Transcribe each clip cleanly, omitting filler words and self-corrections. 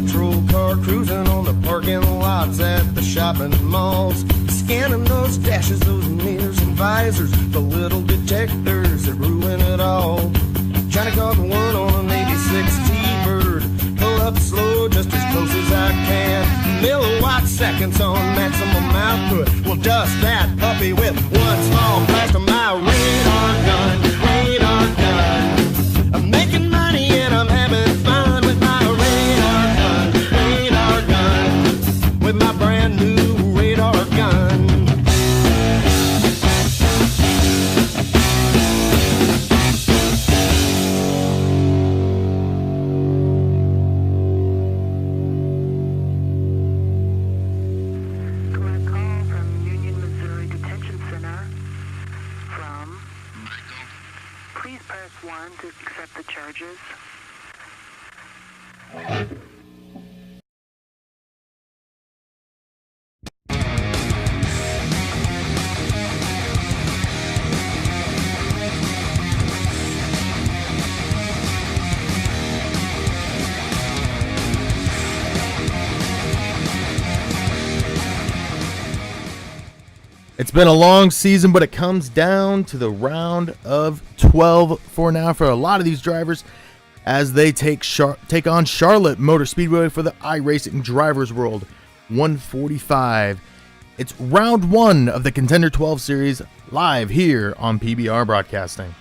patrol car cruising on the parking lots at the shopping malls, scanning those dashes, those mirrors and visors, the little detectors that ruin it all. Trying to call the one on an 86 T-Bird, pull up slow just as close as I can. Milliwatt seconds on maximum output. We'll dust that puppy with one small blast of my radar gun, radar gun. I'm making money and I'm having fun with my radar gun, with my brand new radar gun. To accept the charges. It's been a long season, but it comes down to the round of 12 for now for a lot of these drivers as they take on Charlotte Motor Speedway for the iRacing Drivers World 145. It's round 1 of the Contender 12 series live here on PBR Broadcasting.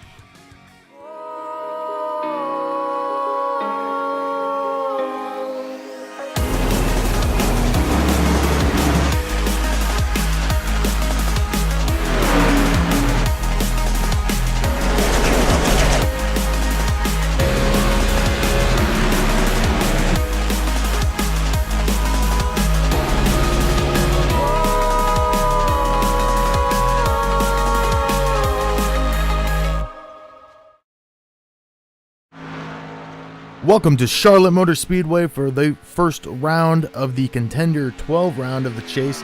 Welcome to Charlotte Motor Speedway for the first round of the Contender 12 round of the chase.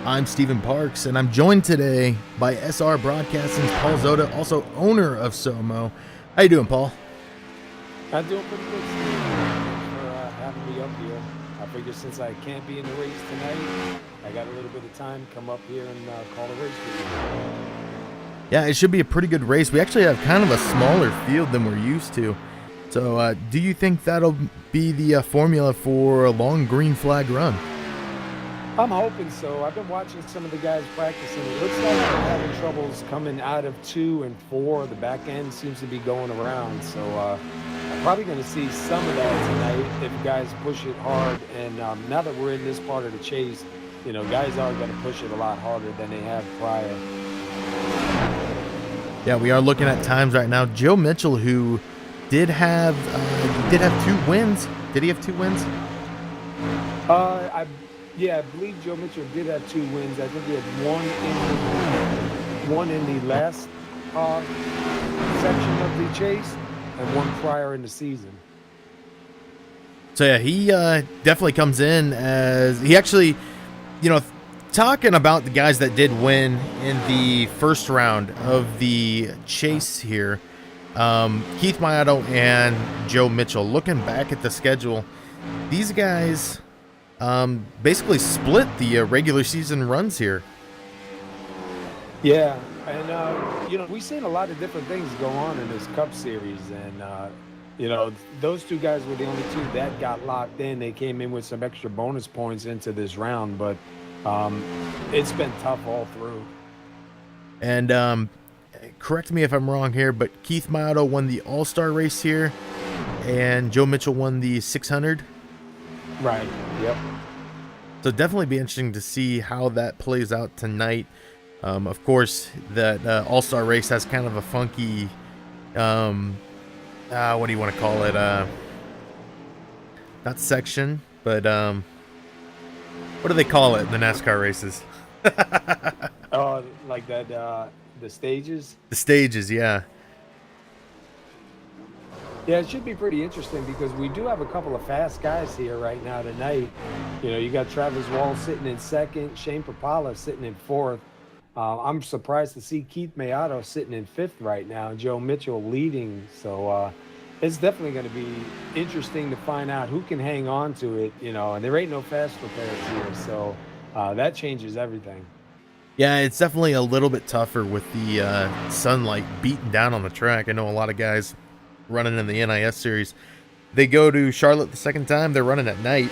I'm Stephen Parks, and I'm joined today by SR Broadcasting's Paul Zoda, also owner of SoMO. How you doing, Paul? I'm doing pretty good, Steve. Thanks for having me up here. I figured since I can't be in the race tonight, I got a little bit of time to come up here and call a race with you. Yeah, it should be a pretty good race. We actually have kind of a smaller field than we're used to. So, do you think that'll be the formula for a long green flag run? I'm hoping so. I've been watching some of the guys practicing. It looks like they're having troubles coming out of 2 and 4. The back end seems to be going around. So, I'm probably going to see some of that tonight if guys push it hard. And now that we're in this part of the chase, you know, guys are going to push it a lot harder than they have prior. Yeah, we are looking at times right now. Joe Mitchell, who did have 2 wins. Did he have 2 wins? I believe Joe Mitchell did have 2 wins. I think he had one in the last section of the chase and one prior in the season. So yeah, he definitely comes in as he actually, you know, talking about the guys that did win in the first round of the chase here. Keith Mayato and Joe Mitchell. Looking back at the schedule, these guys basically split the regular season runs here. Yeah, and you know, we've seen a lot of different things go on in this Cup Series, and you know, those 2 guys were the only 2 that got locked in. They came in with some extra bonus points into this round, but it's been tough all through. And correct me if I'm wrong here, but Keith Mayato won the All-Star race here, and Joe Mitchell won the 600. Right, yep. So definitely be interesting to see how that plays out tonight. Of course, that All-Star race has kind of a funky, what do you want to call it? Not section, but what do they call it in the NASCAR races? Oh, like that, the stages? The stages, yeah. Yeah, it should be pretty interesting because we do have a couple of fast guys here right now tonight. You know, you got Travis Wall sitting in second, Shane Papala sitting in fourth. I'm surprised to see Keith Mayato sitting in fifth right now, Joe Mitchell leading. So It's definitely going to be interesting to find out who can hang on to it, and there ain't no fast repairs here. So that changes everything. Yeah, it's definitely a little bit tougher with the sunlight beating down on the track. I know a lot of guys running in the NIS series. They go to Charlotte the second time, they're running at night.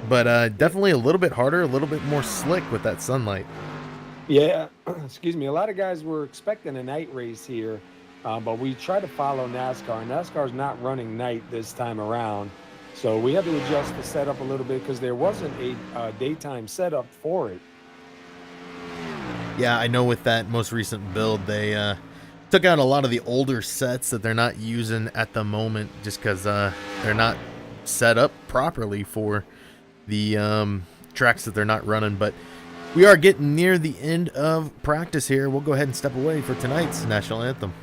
But definitely a little bit harder, a little bit more slick with that sunlight. Yeah, excuse me. A lot of guys were expecting a night race here, but we try to follow NASCAR. NASCAR's not running night this time around, so we had to adjust the setup a little bit because there wasn't a daytime setup for it. Yeah, I know with that most recent build, they took out a lot of the older sets that they're not using at the moment just because they're not set up properly for the tracks that they're not running. But we are getting near the end of practice here. We'll go ahead and step away for tonight's national anthem.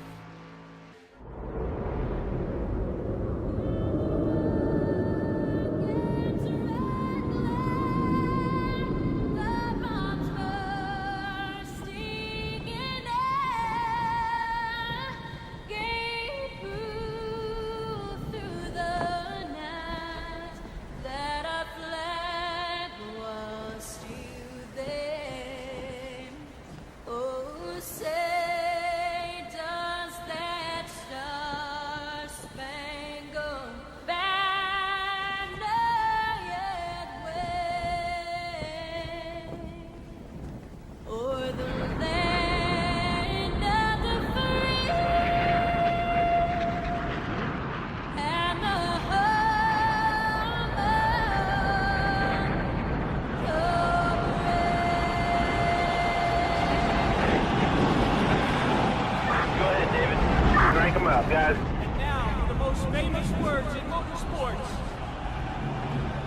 Guys. And now, for the most famous words in motorsports.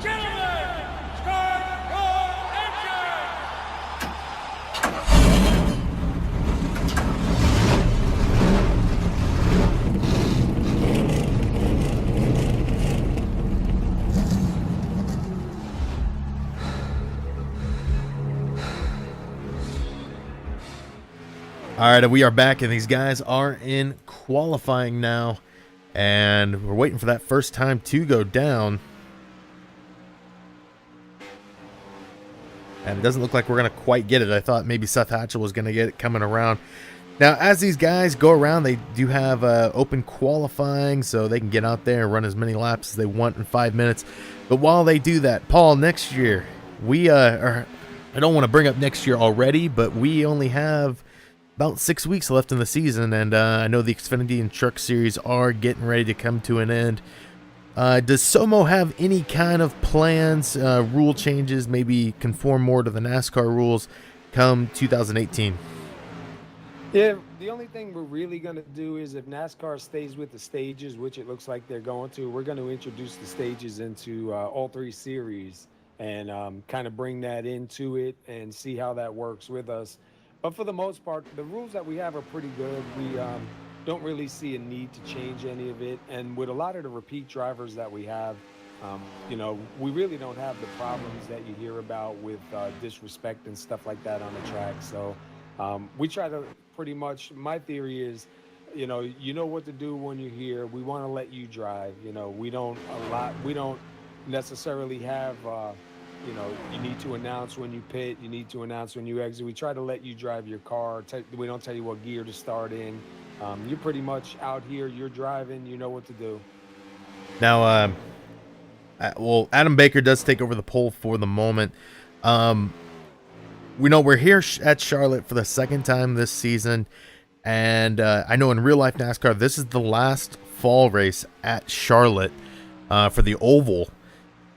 Gentlemen, start your engine! All right, we are back, and these guys are in qualifying now, and we're waiting for that first time to go down. And it doesn't look like we're going to quite get it. I thought maybe Seth Hatchell was going to get it coming around. Now, as these guys go around, they do have open qualifying, so they can get out there and run as many laps as they want in 5 minutes. But while they do that, Paul, next year, I don't want to bring up next year already, but we only have about 6 weeks left in the season, and I know the Xfinity and Truck Series are getting ready to come to an end. Does SoMO have any kind of plans, rule changes, maybe conform more to the NASCAR rules come 2018? Yeah, the only thing we're really going to do is if NASCAR stays with the stages, which it looks like they're going to, we're going to introduce the stages into all three series and kind of bring that into it and see how that works with us. But for the most part, the rules that we have are pretty good. We don't really see a need to change any of it. And with a lot of the repeat drivers that we have, we really don't have the problems that you hear about with disrespect and stuff like that on the track. So we try to pretty much, my theory is, you know what to do when you're here. We want to let you drive. We don't necessarily have you need to announce when you pit, you need to announce when you exit. We try to let you drive your car. We don't tell you what gear to start in. You're pretty much out here, you're driving, you know what to do. Now, Adam Baker does take over the pole for the moment. We know we're here at Charlotte for the second time this season, and I know in real life NASCAR, this is the last fall race at Charlotte for the oval.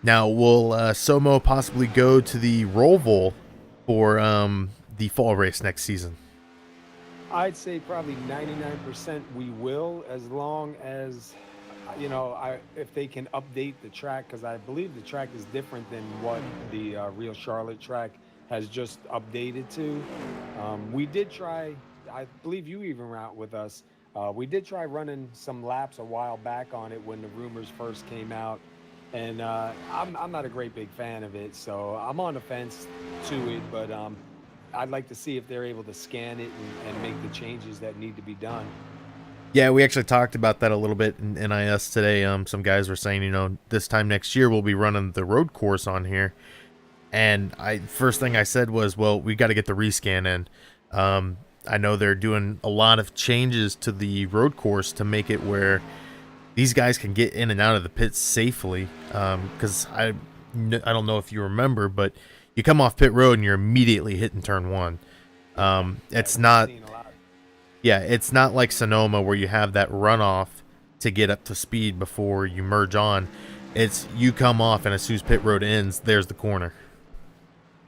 Now, will SoMO possibly go to the Roval for the fall race next season? I'd say probably 99% we will, as long as, if they can update the track, because I believe the track is different than what the real Charlotte track has just updated to. We did try, I believe you even were out with us, we did try running some laps a while back on it when the rumors first came out. And I'm not a great big fan of it, so I'm on the fence to it, but I'd like to see if they're able to scan it and make the changes that need to be done. Yeah, we actually talked about that a little bit in NIS today. Some guys were saying, this time next year we'll be running the road course on here. And first thing I said was, well, we got to get the rescan in. I know they're doing a lot of changes to the road course to make it where these guys can get in and out of the pits safely. Because I don't know if you remember, but you come off pit road and you're immediately hitting turn one. It's not. Yeah, it's not like Sonoma where you have that runoff to get up to speed before you merge on. It's you come off, and as soon as pit road ends, there's the corner.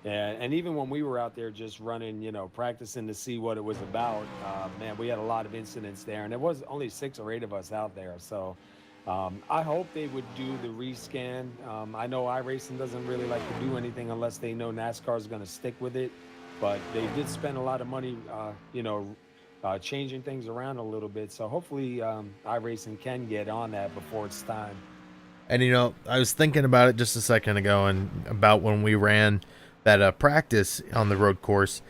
Yeah, and even when we were out there just running, practicing to see what it was about, man, we had a lot of incidents there, and there was only 6 or 8 of us out there. So I hope they would do the rescan. I know iRacing doesn't really like to do anything unless they know NASCAR is going to stick with it, but they did spend a lot of money, changing things around a little bit. So hopefully iRacing can get on that before it's time. And, I was thinking about it just a second ago and about when we ran that practice on the road course.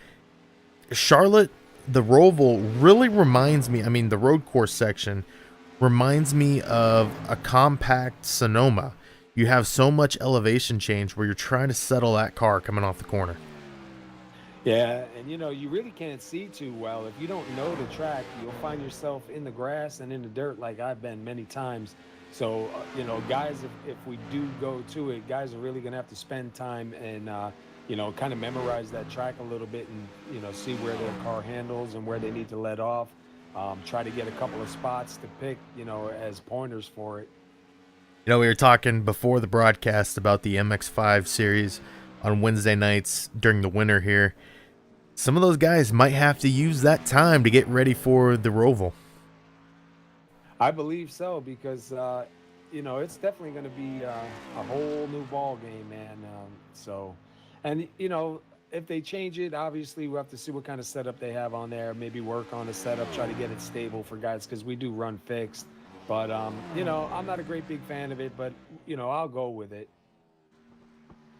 Charlotte, the Roval really reminds me, the road course section reminds me of a compact Sonoma. You have so much elevation change where you're trying to settle that car coming off the corner. Yeah, and you really can't see too well. If you don't know the track, you'll find yourself in the grass and in the dirt like I've been many times. So, guys, if we do go to it, guys are really going to have to spend time and, kind of memorize that track a little bit and, see where their car handles and where they need to let off. Try to get a couple of spots to pick, as pointers for it. We were talking before the broadcast about the MX5 series on Wednesday nights during the winter here. Some of those guys might have to use that time to get ready for the Roval. I believe so because, it's definitely going to be a whole new ball game, man. If they change it, obviously we'll have to see what kind of setup they have on there. Maybe work on the setup, try to get it stable for guys because we do run fixed. But, I'm not a great big fan of it, but, I'll go with it.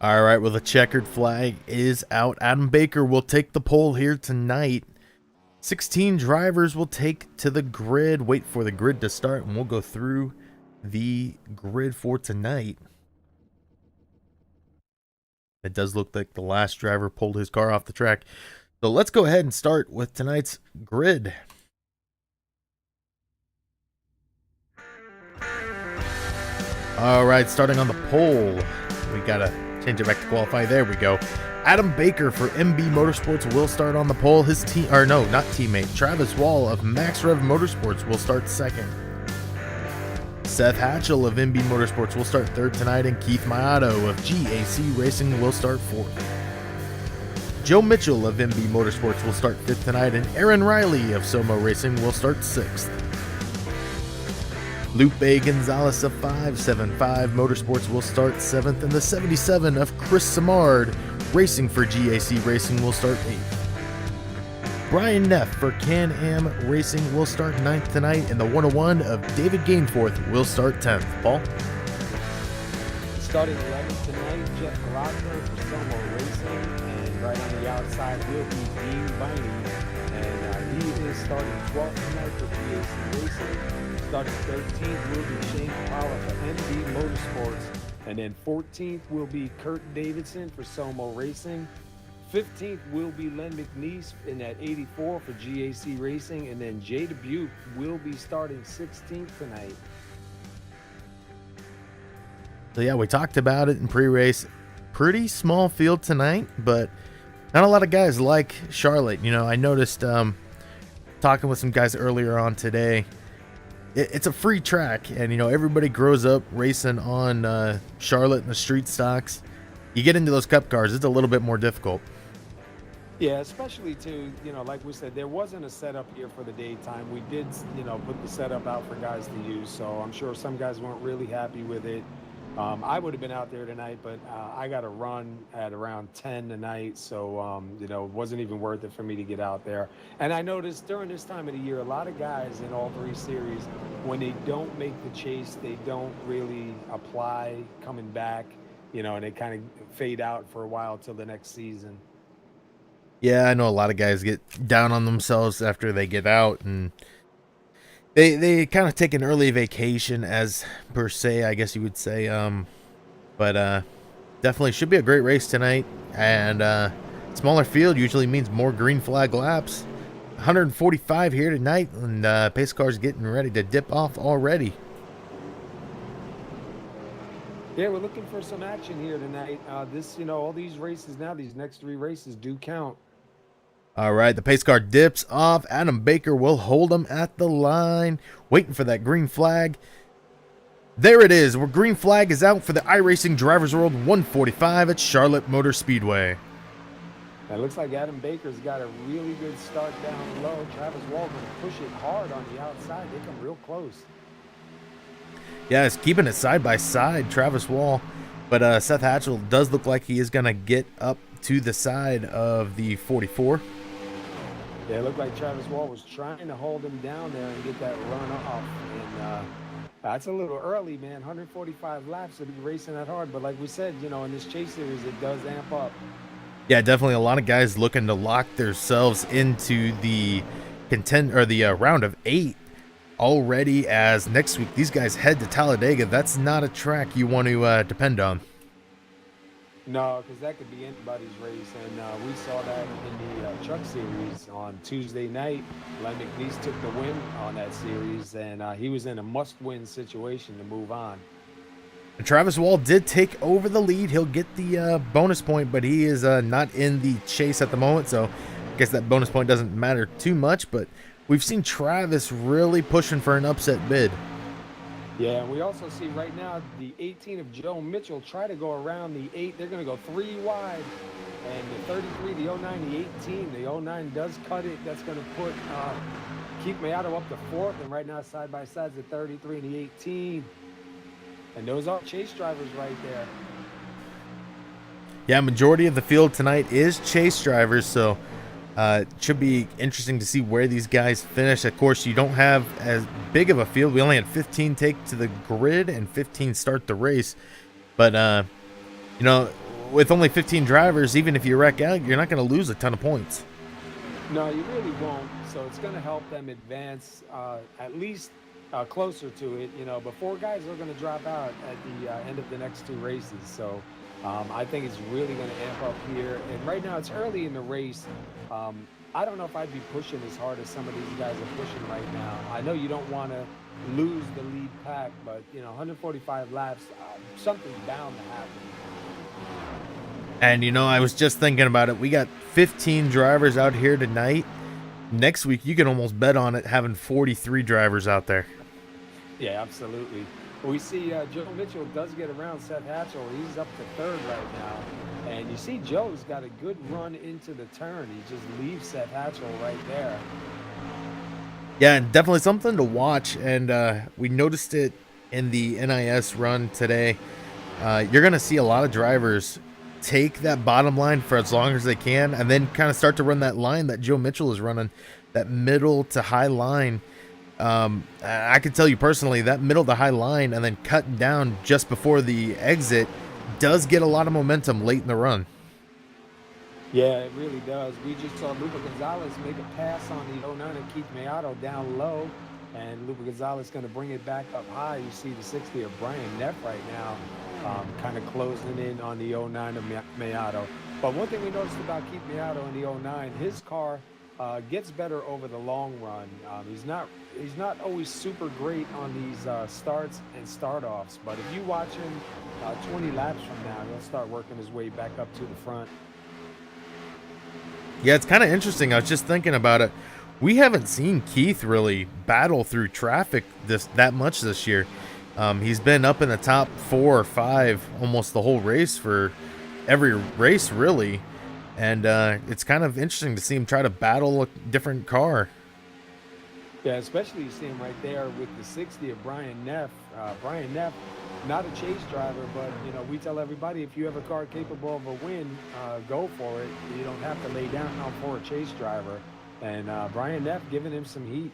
All right, well, the checkered flag is out. Adam Baker will take the pole here tonight. 16 drivers will take to the grid. Wait for the grid to start, and we'll go through the grid for tonight. It does look like the last driver pulled his car off the track. So let's go ahead and start with tonight's grid. All right, starting on the pole, we got to change it back to qualify. There we go. Adam Baker for MB Motorsports will start on the pole. His teammate, Travis Wall of Max Rev Motorsports will start second. Seth Hatchell of MB Motorsports will start third tonight, and Keith Mayato of GAC Racing will start fourth. Joe Mitchell of MB Motorsports will start fifth tonight, and Aaron Riley of SoMO Racing will start sixth. Lupe Gonzalez of 575 Motorsports will start 7th, and the 77 of Chris Samard Racing for GAC Racing will start 8th. Brian Neff for Can-Am Racing will start 9th tonight, and the 101 of David Gainforth will start 10th. Paul? Starting 11th tonight, Jeff Glockner for SoMO Racing, and right on the outside will be Dean Viney, and he is starting 12th tonight for GAC Racing. Starting 13th will be Shane Powell for MB Motorsports, and then 14th will be Kurt Davidson for SoMO Racing. 15th will be Len McNeese in that 84 for GAC Racing, and then Jay Dubuque will be starting 16th tonight. So yeah, we talked about it in pre-race. Pretty small field tonight, but not a lot of guys like Charlotte. I noticed talking with some guys earlier on today, it's a free track, and everybody grows up racing on Charlotte and the street stocks. You get into those cup cars, it's a little bit more difficult. Yeah, especially too, like we said, there wasn't a setup here for the daytime. We did, put the setup out for guys to use, so I'm sure some guys weren't really happy with it. I would have been out there tonight, but I got to run at around 10 tonight, so, it wasn't even worth it for me to get out there. And I noticed during this time of the year, a lot of guys in all 3 series, when they don't make the chase, they don't really apply coming back, and they kind of fade out for a while till the next season. Yeah, I know a lot of guys get down on themselves after they get out, and They kind of take an early vacation, as per se, I guess you would say. But definitely should be a great race tonight. And smaller field usually means more green flag laps. 145 here tonight, and pace cars getting ready to dip off already. Yeah, we're looking for some action here tonight. All these races now, these next 3 races do count. All right, the pace car dips off. Adam Baker will hold him at the line, waiting for that green flag. There it is. Where green flag is out for the iRacing Drivers World 145 at Charlotte Motor Speedway. It looks like Adam Baker's got a really good start down low. Travis Wall going to push it hard on the outside. They come real close. Yeah, it's keeping it side by side, Travis Wall. But Seth Hatchell does look like he is going to get up to the side of the 44. Yeah, it looked like Travis Wall was trying to hold him down there and get that run off. And that's a little early, man. 145 laps to be racing that hard. But like we said, in this chase series, it does amp up. Yeah, definitely a lot of guys looking to lock themselves into the round of 8 already, as next week these guys head to Talladega. That's not a track you want to depend on. No, because that could be anybody's race, and we saw that in the Truck Series on Tuesday night. Len McNeese took the win on that series, and he was in a must-win situation to move on. And Travis Wall did take over the lead. He'll get the bonus point, but he is not in the chase at the moment, so I guess that bonus point doesn't matter too much, but we've seen Travis really pushing for an upset bid. Yeah, and we also see right now the 18 of Joe Mitchell try to go around the 8. They're going to go 3 wide. And the 33, the 09, the 18. The 09 does cut it. That's going to put Keith Mayato up to 4th. And right now, side by side, the 33 and the 18. And those are chase drivers right there. Yeah, majority of the field tonight is chase drivers, so it should be interesting to see where these guys finish. Of course, you don't have as big of a field. We only had 15 take to the grid and 15 start the race. But, with only 15 drivers, even if you wreck out, you're not going to lose a ton of points. No, you really won't. So it's going to help them advance at least closer to it. But 4 guys are going to drop out at the end of the next 2 races. So I think it's really going to amp up here. And right now, it's early in the race. I don't know if I'd be pushing as hard as some of these guys are pushing right now. I know you don't want to lose the lead pack, but 145 laps, something's bound to happen. And I was just thinking about it. We got 15 drivers out here tonight. Next week, you can almost bet on it having 43 drivers out there. Yeah, absolutely. We see Joe Mitchell does get around Seth Hatchell. He's up to 3rd right now. And you see Joe's got a good run into the turn. He just leaves Seth Hatchell right there. Yeah, and definitely something to watch. And we noticed it in the NIS run today. You're going to see a lot of drivers take that bottom line for as long as they can and then kind of start to run that line that Joe Mitchell is running, that middle to high line. I can tell you personally, that middle to high line and then cutting down just before the exit does get a lot of momentum late in the run. Yeah, it really does. We just saw Lupa Gonzalez make a pass on the 09 and Keith Mayato down low, and Lupa Gonzalez going to bring it back up high. You see the 60 of Brian Neff right now kind of closing in on the 09 of Mayato. But one thing we noticed about Keith Mayato in the 09, his car gets better over the long run. He's not always super great on these starts and start-offs, but if you watch him 20 laps from now, he'll start working his way back up to the front. Yeah, it's kind of interesting. I was just thinking about it. We haven't seen Keith really battle through traffic that much this year. He's been up in the top 4 or 5 almost the whole race for every race, really. And it's kind of interesting to see him try to battle a different car. Yeah, especially you see him right there with the 60 of Brian Neff. Brian Neff, not a chase driver, but we tell everybody if you have a car capable of a win, go for it. You don't have to lay down for a chase driver. And Brian Neff giving him some heat.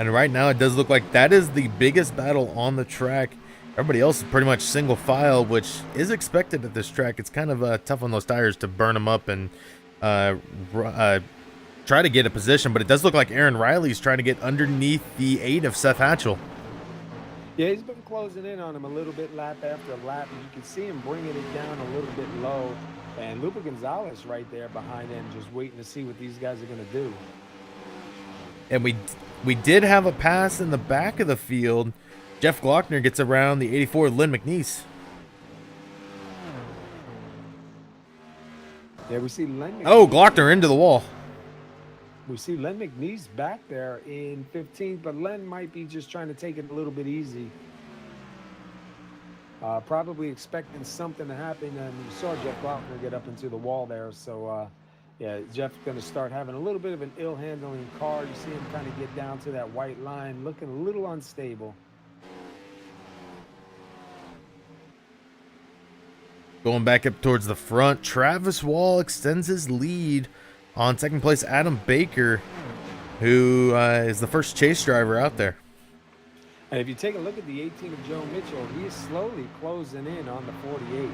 And right now it does look like that is the biggest battle on the track. Everybody else is pretty much single file, which is expected at this track. It's kind of tough on those tires to burn them up and try to get a position, but it does look like Aaron Riley's trying to get underneath the 8 of Seth Hatchell. Yeah, he's been closing in on him a little bit lap after lap, and you can see him bringing it down a little bit low. And Lupe Gonzalez right there behind him, just waiting to see what these guys are going to do. And we did have a pass in the back of the field. Jeff Glockner gets around the 84 Lynn McNeese. Yeah, we see Len. Oh, Glockner into the wall. We see Len McNeese back there in 15th, but Len might be just trying to take it a little bit easy. Probably expecting something to happen, and you saw Jeff Glockner get up into the wall there. So, yeah, Jeff's going to start having a little bit of an ill-handling car. You see him kind of get down to that white line, looking a little unstable. Going back up towards the front, Travis Wall extends his lead on second place Adam Baker, who is the first chase driver out there. And if you take a look at the 18 of Joe Mitchell, he is slowly closing in on the 48.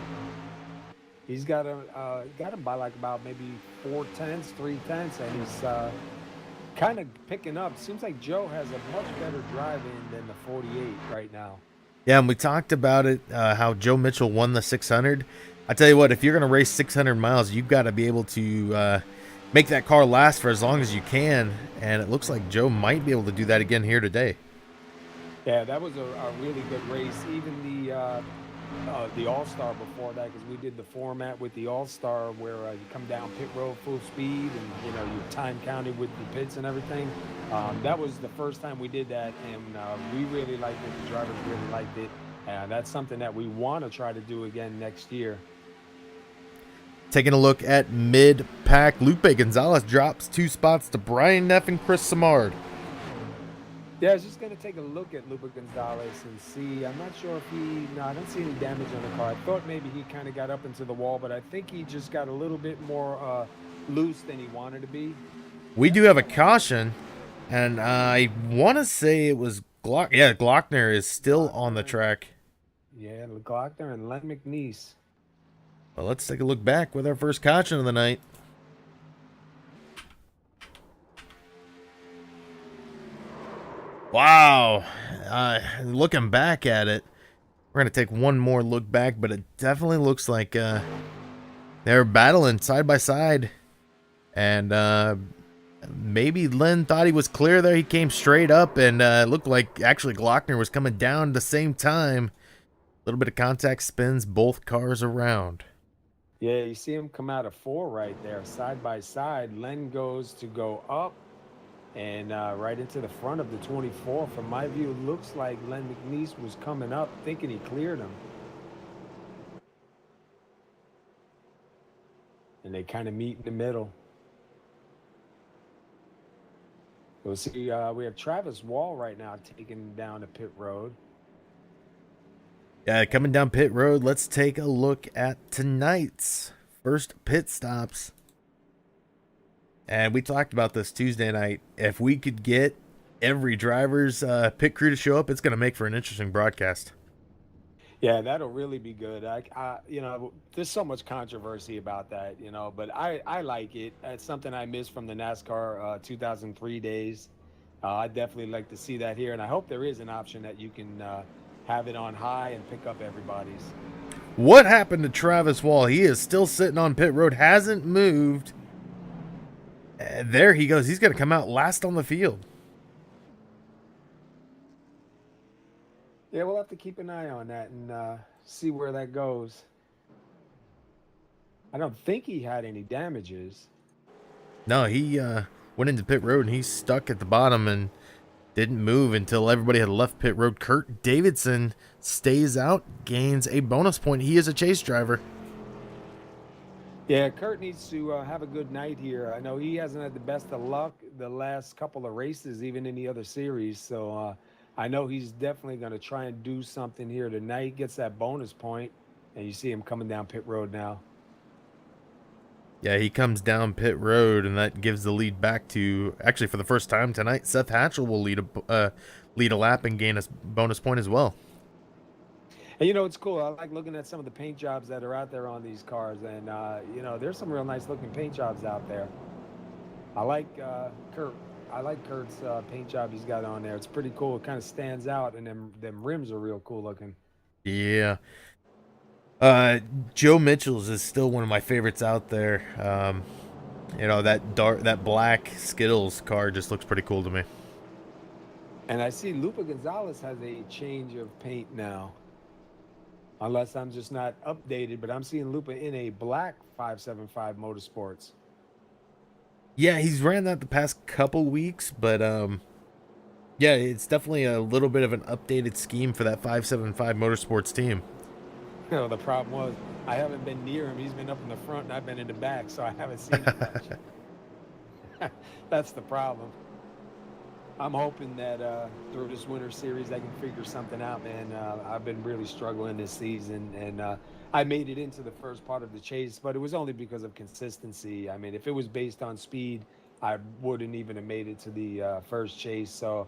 He's got him by like about maybe 4/10, 3/10, and he's kind of picking up. Seems like Joe has a much better drive-in than the 48 right now. Yeah, and we talked about it, how Joe Mitchell won the 600. I tell you what, if you're going to race 600 miles, you've got to be able to make that car last for as long as you can, and it looks like Joe might be able to do that again here today. Yeah, that was a really good race. Even the All-Star before that, because we did the format with the All-Star where you come down pit road full speed and, you know, your time counted with the pits and everything. That was the first time we did that, and we really liked it. The drivers really liked it. And that's something that we want to try to do again next year. Taking a look at mid-pack, Lupe Gonzalez drops 2 spots to Brian Neff and Chris Samard. Yeah, I was just going to take a look at Lupe Gonzalez and see. I'm not sure if I don't see any damage on the car. I thought maybe he kind of got up into the wall, but I think he just got a little bit more loose than he wanted to be. We do have a caution, and I want to say it was Glockner is still on the track. Yeah, Glockner and Len McNeese. Well, let's take a look back with our first caution of the night. Wow. Looking back at it, we're going to take one more look back, but it definitely looks like they're battling side by side. And maybe Len thought he was clear there. He came straight up, and it looked like actually Glockner was coming down at the same time. A little bit of contact spins both cars around. Yeah, you see him come out of 4 right there, side by side. Len goes to go up and right into the front of the 24. From my view, it looks like Len McNeese was coming up thinking he cleared him. And they kind of meet in the middle. We'll see, we have Travis Wall right now taking down the pit road. Yeah, coming down pit road, let's take a look at tonight's first pit stops. And we talked about this Tuesday night. If we could get every driver's pit crew to show up, it's going to make for an interesting broadcast. Yeah, that'll really be good. You know, there's so much controversy about that, you know, but I like it. It's something I missed from the NASCAR 2003 days. I'd definitely like to see that here, and I hope there is an option that you can have it on high and pick up everybody's. What happened to Travis Wall? He is still sitting on pit road, hasn't moved. And there he goes. He's going to come out last on the field. Yeah, we'll have to keep an eye on that and see where that goes. I don't think he had any damages. No, he went into pit road and he's stuck at the bottom and didn't move until everybody had left pit road. Kurt Davidson stays out, gains a bonus point. He is a chase driver. Yeah, Kurt needs to have a good night here. I know he hasn't had the best of luck the last couple of races, even in the other series. So I know he's definitely going to try and do something here tonight. Gets that bonus point, and you see him coming down pit road now. Yeah, he comes down pit road, and that gives the lead back to, actually for the first time tonight, Seth Hatchell will lead a lap and gain a bonus point as well. And, you know, it's cool. I like looking at some of the paint jobs that are out there on these cars. And, you know, there's some real nice looking paint jobs out there. I like Kurt. I like Kurt's paint job he's got on there. It's pretty cool. It kind of stands out, and them rims are real cool looking. Yeah. Joe Mitchell's is still one of my favorites out there. That black Skittles car just looks pretty cool to me. And I see Lupa Gonzalez has a change of paint now. Unless I'm just not updated, but I'm seeing Lupa in a black 575 Motorsports. Yeah, he's ran that the past couple weeks, but yeah, it's definitely a little bit of an updated scheme for that 575 Motorsports team. You know, the problem was I haven't been near him. He's been up in the front and I've been in the back, so I haven't seen him much. That's the problem. I'm hoping that through this winter series I can figure something out, man. I've been really struggling this season, and I made it into the first part of the chase, but it was only because of consistency. I mean, if it was based on speed, I wouldn't even have made it to the first chase. So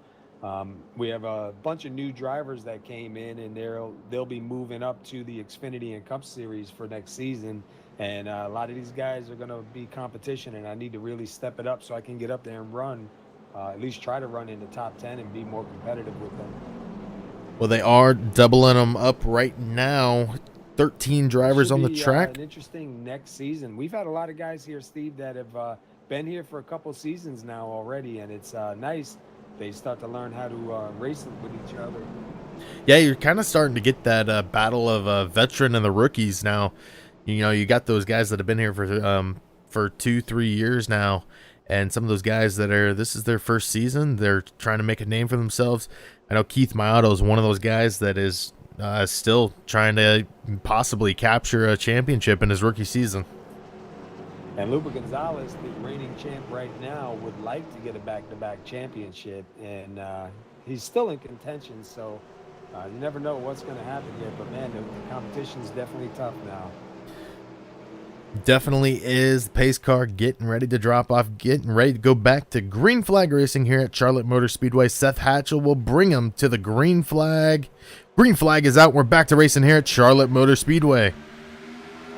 we have a bunch of new drivers that came in, and they'll be moving up to the Xfinity and Cup Series for next season. And a lot of these guys are going to be competition, and I need to really step it up so I can get up there and run. At least try to run in the top 10 and be more competitive with them. Well, they are doubling them up right now. 13 drivers on the track. An interesting next season. We've had a lot of guys here, Steve, that have been here for a couple seasons now already, and it's nice. They start to learn how to race with each other. Yeah, you're kind of starting to get that battle of veteran and the rookies now. You know, you got those guys that have been here for 2-3 years now. And some of those guys this is their first season, they're trying to make a name for themselves. I know Keith Mayato is one of those guys that is still trying to possibly capture a championship in his rookie season. And Lupa Gonzalez, the reigning champ right now, would like to get a back-to-back championship, and he's still in contention. So you never know what's going to happen here. But man, the competition is definitely tough now. Definitely is. The pace car getting ready to drop off, getting ready to go back to green flag racing here at Charlotte Motor Speedway. Seth Hatchell will bring him to the green flag. Green flag is out. We're back to racing here at Charlotte Motor Speedway.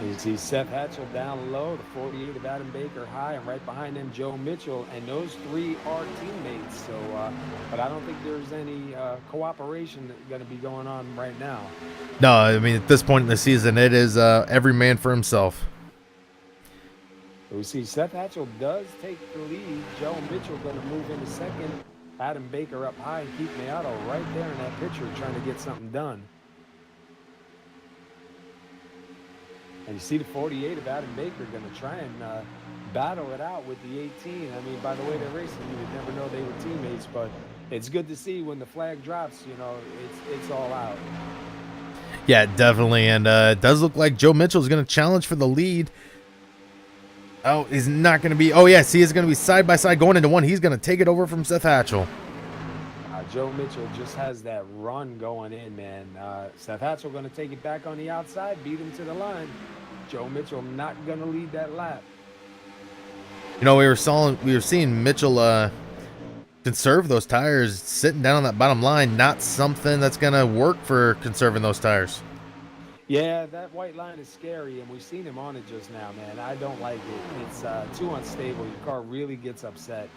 You see Seth Hatchell down low, the 48 of Adam Baker high, and right behind him Joe Mitchell, and those three are teammates. So, but I don't think there's any cooperation going to be going on right now. No, I mean, at this point in the season, it is every man for himself. We see Seth Hatchell does take the lead. Joe Mitchell going to move into second. Adam Baker up high, and Keith Mayato right there in that picture trying to get something done. And you see the 48 of Adam Baker going to try and battle it out with the 18. I mean, by the way they're racing, you would never know they were teammates, but it's good to see when the flag drops, you know, it's all out. Yeah, definitely. And it does look like Joe Mitchell is going to challenge for the lead. Oh, he's not going to be. Oh, yes, he is going to be side by side going into one. He's going to take it over from Seth Hatchell. Joe Mitchell just has that run going in, man. Seth Hatchell going to take it back on the outside, beat him to the line. Joe Mitchell not going to lead that lap. You know, we were seeing Mitchell conserve those tires, sitting down on that bottom line. Not something that's going to work for conserving those tires. Yeah, that white line is scary, and we've seen him on it just now, man. I don't like it. It's too unstable. Your car really gets upset.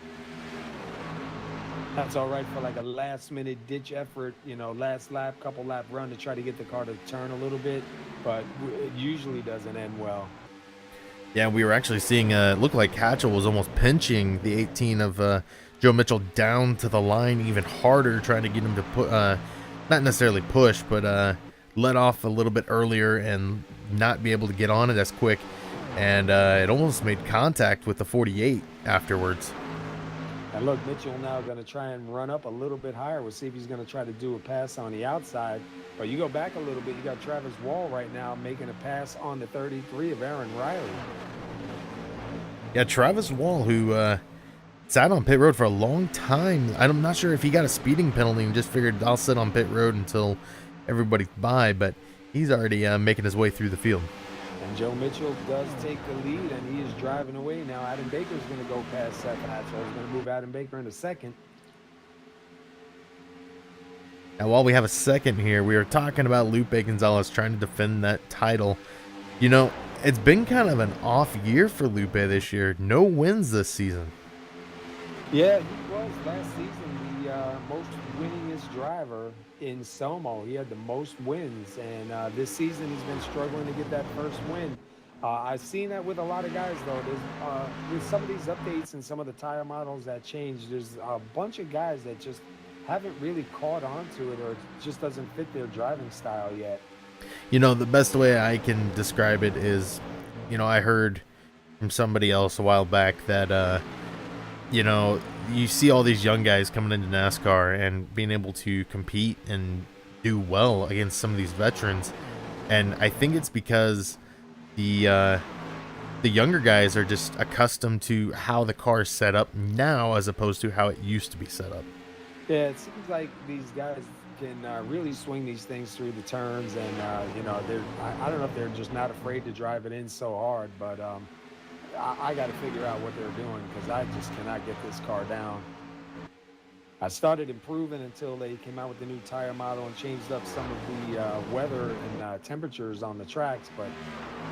That's all right for like a last-minute ditch effort, you know, last lap, couple lap run to try to get the car to turn a little bit, but it usually doesn't end well. Yeah, we were actually seeing look like Hatchell was almost pinching the 18 of Joe Mitchell down to the line even harder, trying to get him to put, not necessarily push, but let off a little bit earlier and not be able to get on it as quick. And it almost made contact with the 48 afterwards. And look, Mitchell now going to try and run up a little bit higher. We'll see if he's going to try to do a pass on the outside. But you go back a little bit, you got Travis Wall right now making a pass on the 33 of Aaron Riley. Yeah, Travis Wall, who sat on pit road for a long time. I'm not sure if he got a speeding penalty and just figured I'll sit on pit road until everybody's by, but he's already making his way through the field. And Joe Mitchell does take the lead, and he is driving away now. Adam Baker's going to go past Seth Hatchell. He's going to move Adam Baker into second. Now, while we have a second here, we are talking about Lupe Gonzalez trying to defend that title. You know, it's been kind of an off year for Lupe this year. No wins this season. Yeah, he was last season the most winningest driver in SoMO. He had the most wins, and this season he's been struggling to get that first win. I've seen that with a lot of guys, though. With some of these updates and some of the tire models that changed, there's a bunch of guys that just haven't really caught on to it, or it just doesn't fit their driving style yet. You know, the best way I can describe it is, I heard from somebody else a while back that, you see all these young guys coming into NASCAR and being able to compete and do well against some of these veterans. And I think it's because the younger guys are just accustomed to how the car is set up now as opposed to how it used to be set up. Yeah, it seems like these guys can really swing these things through the turns, and I don't know if they're just not afraid to drive it in so hard, but I got to figure out what they're doing because I just cannot get this car down. I started improving until they came out with the new tire model and changed up some of the weather and temperatures on the tracks, but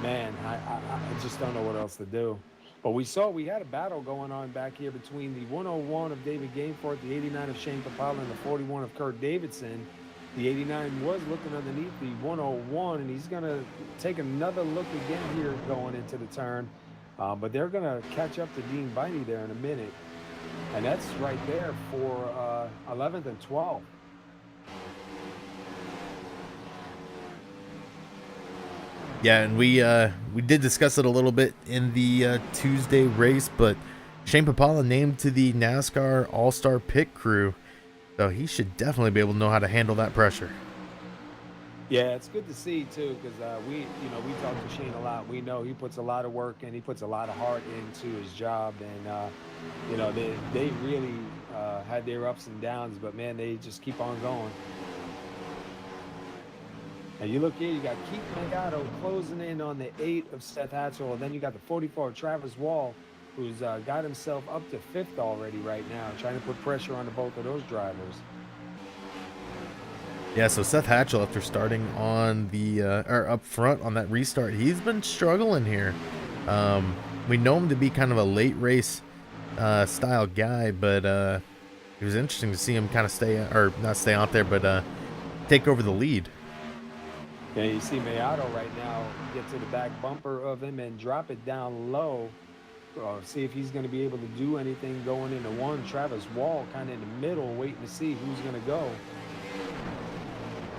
man, I just don't know what else to do. But we had a battle going on back here between the 101 of David Gainforth, the 89 of Shane Papala, and the 41 of Kurt Davidson. The 89 was looking underneath the 101, and he's going to take another look again here going into the turn. But they're going to catch up to Dean Viney there in a minute. And that's right there for 11th and 12th. Yeah, and we did discuss it a little bit in the Tuesday race, but Shane Papala named to the NASCAR All-Star Pit Crew, so he should definitely be able to know how to handle that pressure. Yeah, it's good to see too, because we talk to Shane a lot. We know he puts a lot of work and he puts a lot of heart into his job, and they really had their ups and downs, but man, they just keep on going. And you look here, you got Keith Mangato closing in on the 8 of Seth Hatchell, and then you got the 44 of Travis Wall, who's got himself up to 5th already right now, trying to put pressure on both of those drivers. Yeah, so Seth Hatchell, after starting on the or up front on that restart, he's been struggling here. We know him to be kind of a late race style guy, but it was interesting to see him kind of not stay out there, but take over the lead. Yeah, you see Mayato right now get to the back bumper of him and drop it down low. See if he's going to be able to do anything going into one. Travis Wall kind of in the middle, waiting to see who's going to go.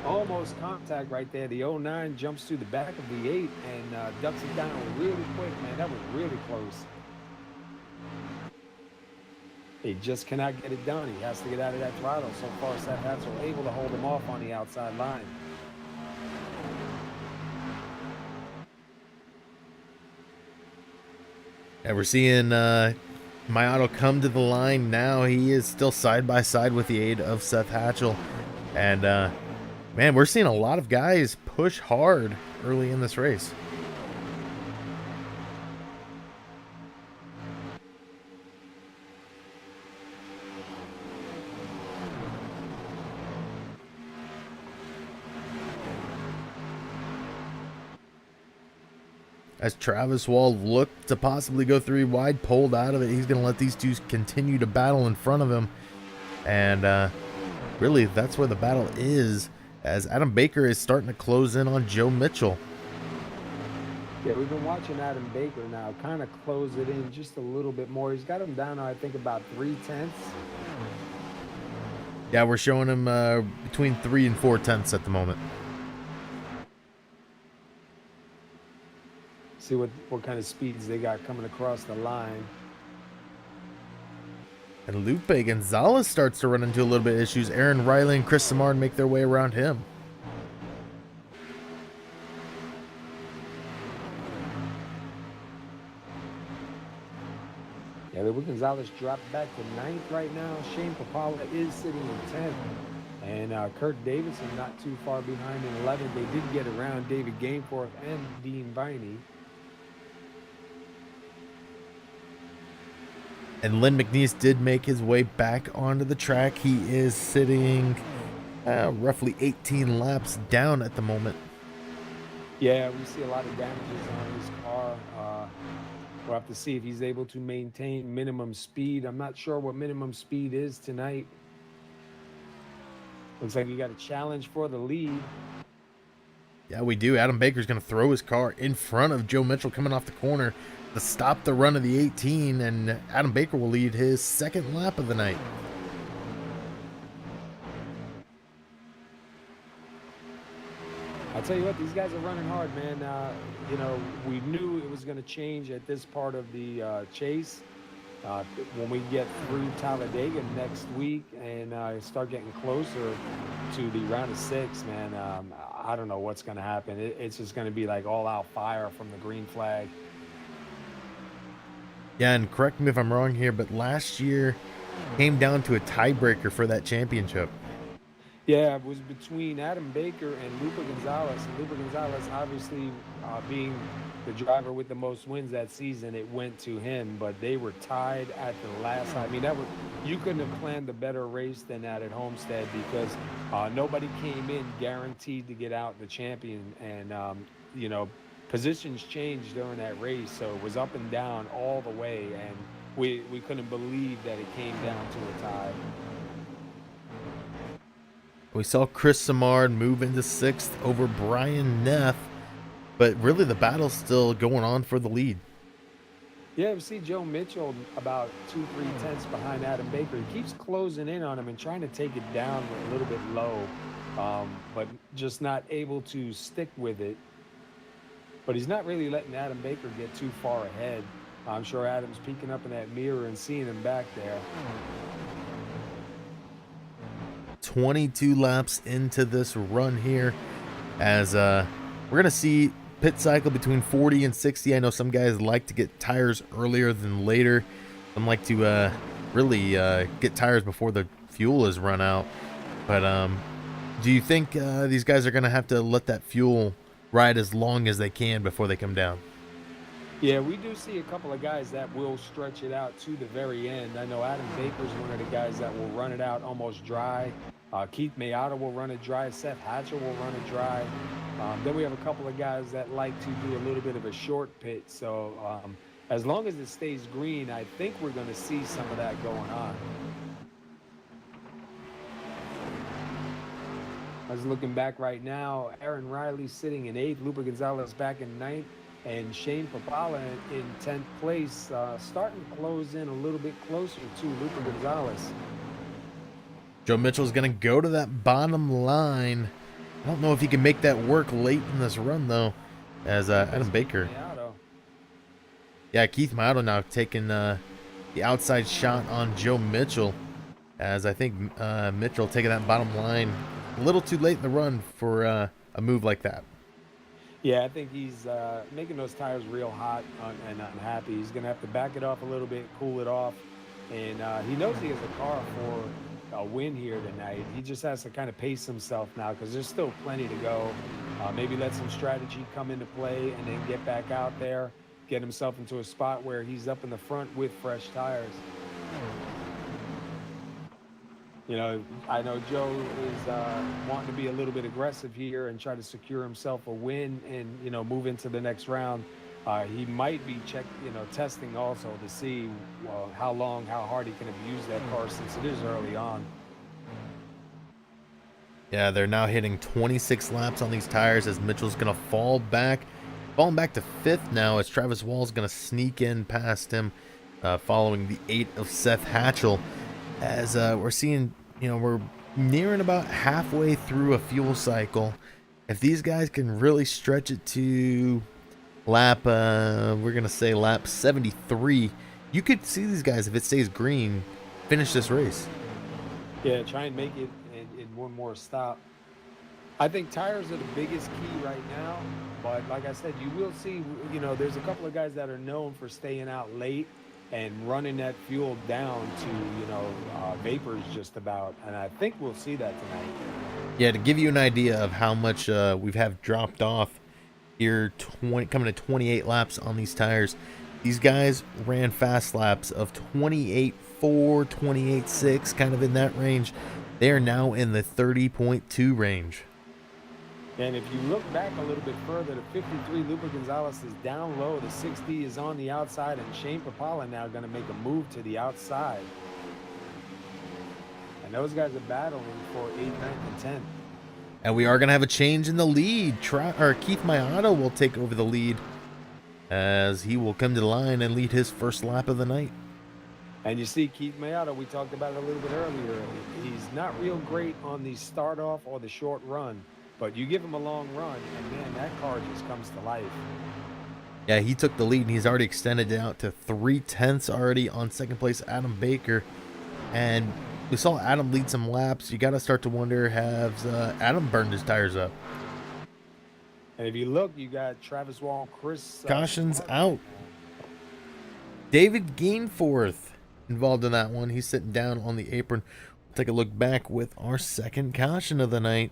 Almost contact right there. The 09 jumps through the back of the 8 and ducks it down really quick, man. That was really close. He just cannot get it done. He has to get out of that throttle. So far, Seth Hatchell able to hold him off on the outside line. And we're seeing Mayato come to the line now. He is still side by side with the aid of Seth Hatchell. And, man, we're seeing a lot of guys push hard early in this race. As Travis Wall looked to possibly go 3 wide, pulled out of it. He's going to let these two continue to battle in front of him. And really, that's where the battle is, as Adam Baker is starting to close in on Joe Mitchell. Yeah, we've been watching Adam Baker now kind of close it in just a little bit more. He's got him down, I think, about 3/10. Yeah, we're showing him between 3 and 4/10 at the moment. See what kind of speeds they got coming across the line. And Lupe Gonzalez starts to run into a little bit of issues. Aaron Riley and Chris Samard make their way around him. Yeah, Lupe Gonzalez dropped back to 9th right now. Shane Papala is sitting in 10th. And Kurt Davidson not too far behind in 11th. They did get around David Gainforth and Dean Viney. And Lynn McNeese did make his way back onto the track. He is sitting roughly 18 laps down at the moment. Yeah, we see a lot of damages on his car. We'll have to see if he's able to maintain minimum speed. I'm not sure what minimum speed is tonight. Looks like we got a challenge for the lead. Yeah, we do. Adam Baker's going to throw his car in front of Joe Mitchell coming off the corner to stop the run of the 18, and Adam Baker will lead his second lap of the night. I'll tell you what, these guys are running hard, man. You know, we knew it was going to change at this part of the chase. When we get through Talladega next week and start getting closer to the round of 6, man, I don't know what's going to happen. It's just going to be like all-out fire from the green flag. Yeah, and correct me if I'm wrong here, but last year came down to a tiebreaker for that championship. Yeah, it was between Adam Baker and Lupa Gonzalez. And Lupa Gonzalez, obviously, being the driver with the most wins that season, it went to him. But they were tied at the last. I mean, you couldn't have planned a better race than that at Homestead, because nobody came in guaranteed to get out the champion. And you know, positions changed during that race, so it was up and down all the way. And we couldn't believe that it came down to a tie. We saw Chris Samard move into 6th over Brian Neff, but really the battle's still going on for the lead. Yeah, we see Joe Mitchell about 2-3 tenths behind Adam Baker. He keeps closing in on him and trying to take it down a little bit low, but just not able to stick with it. But he's not really letting Adam Baker get too far ahead. I'm sure Adam's peeking up in that mirror and seeing him back there. 22 laps into this run here, as we're gonna see pit cycle between 40 and 60. I know some guys like to get tires earlier than later. Some like to really get tires before the fuel is run out. But do you think these guys are gonna have to let that fuel ride as long as they can before they come down? Yeah, we do see a couple of guys that will stretch it out to the very end. I know Adam Baker's one of the guys that will run it out almost dry. Keith Mayata will run it dry. Seth Hatcher will run it dry. Then we have a couple of guys that like to do a little bit of a short pit. So as long as it stays green, I think we're going to see some of that going on. I was looking back right now. Aaron Riley sitting in 8th. Lupa Gonzalez back in 9th. And Shane Papala in 10th place, starting to close in a little bit closer to Lupa Gonzalez. Joe Mitchell's going to go to that bottom line. I don't know if he can make that work late in this run, though, as Adam Baker. Yeah, Keith Mayata now taking the outside shot on Joe Mitchell, as I think Mitchell taking that bottom line a little too late in the run for a move like that. Yeah, I think he's making those tires real hot and unhappy. He's going to have to back it off a little bit, cool it off. And he knows he has a car for a win here tonight. He just has to kind of pace himself now, because there's still plenty to go. Maybe let some strategy come into play and then get back out there, get himself into a spot where he's up in the front with fresh tires. You know, I know Joe is wanting to be a little bit aggressive here and try to secure himself a win and, you know, move into the next round. He might be testing also to see how hard he can abuse that car, since it is early on. Yeah, they're now hitting 26 laps on these tires, as Mitchell's going to falling back to 5th now, as Travis Wall's going to sneak in past him, following the 8 of Seth Hatchell. As we're seeing, we're nearing about halfway through a fuel cycle. If these guys can really stretch it to lap, we're going to say lap 73, you could see these guys, if it stays green, finish this race. Yeah, try and make it in one more stop. I think tires are the biggest key right now, but like I said, you will see, there's a couple of guys that are known for staying out late and running that fuel down to, vapors just about. And I think we'll see that tonight. Yeah, to give you an idea of how much we've have dropped off here, coming to 28 laps on these tires. These guys ran fast laps of 28.4, 28.6, kind of in that range. They are now in the 30.2 range. And if you look back a little bit further, the 53 Lupe Gonzalez is down low. The 60 is on the outside, and Shane Papala now going to make a move to the outside. And those guys are battling for 8th, 9th, and 10th. And we are going to have a change in the lead. Keith Mayato will take over the lead as he will come to the line and lead his first lap of the night. And you see Keith Mayato, we talked about it a little bit earlier. He's not real great on the start off or the short run, but you give him a long run, and man, that car just comes to life. Yeah, he took the lead, and he's already extended it out to 3/10 already on second place, Adam Baker. And we saw Adam lead some laps. You got to start to wonder, has Adam burned his tires up? And if you look, you got Travis Wall, Chris. Caution's out. David Gainforth involved in that one. He's sitting down on the apron. We'll take a look back with our second caution of the night.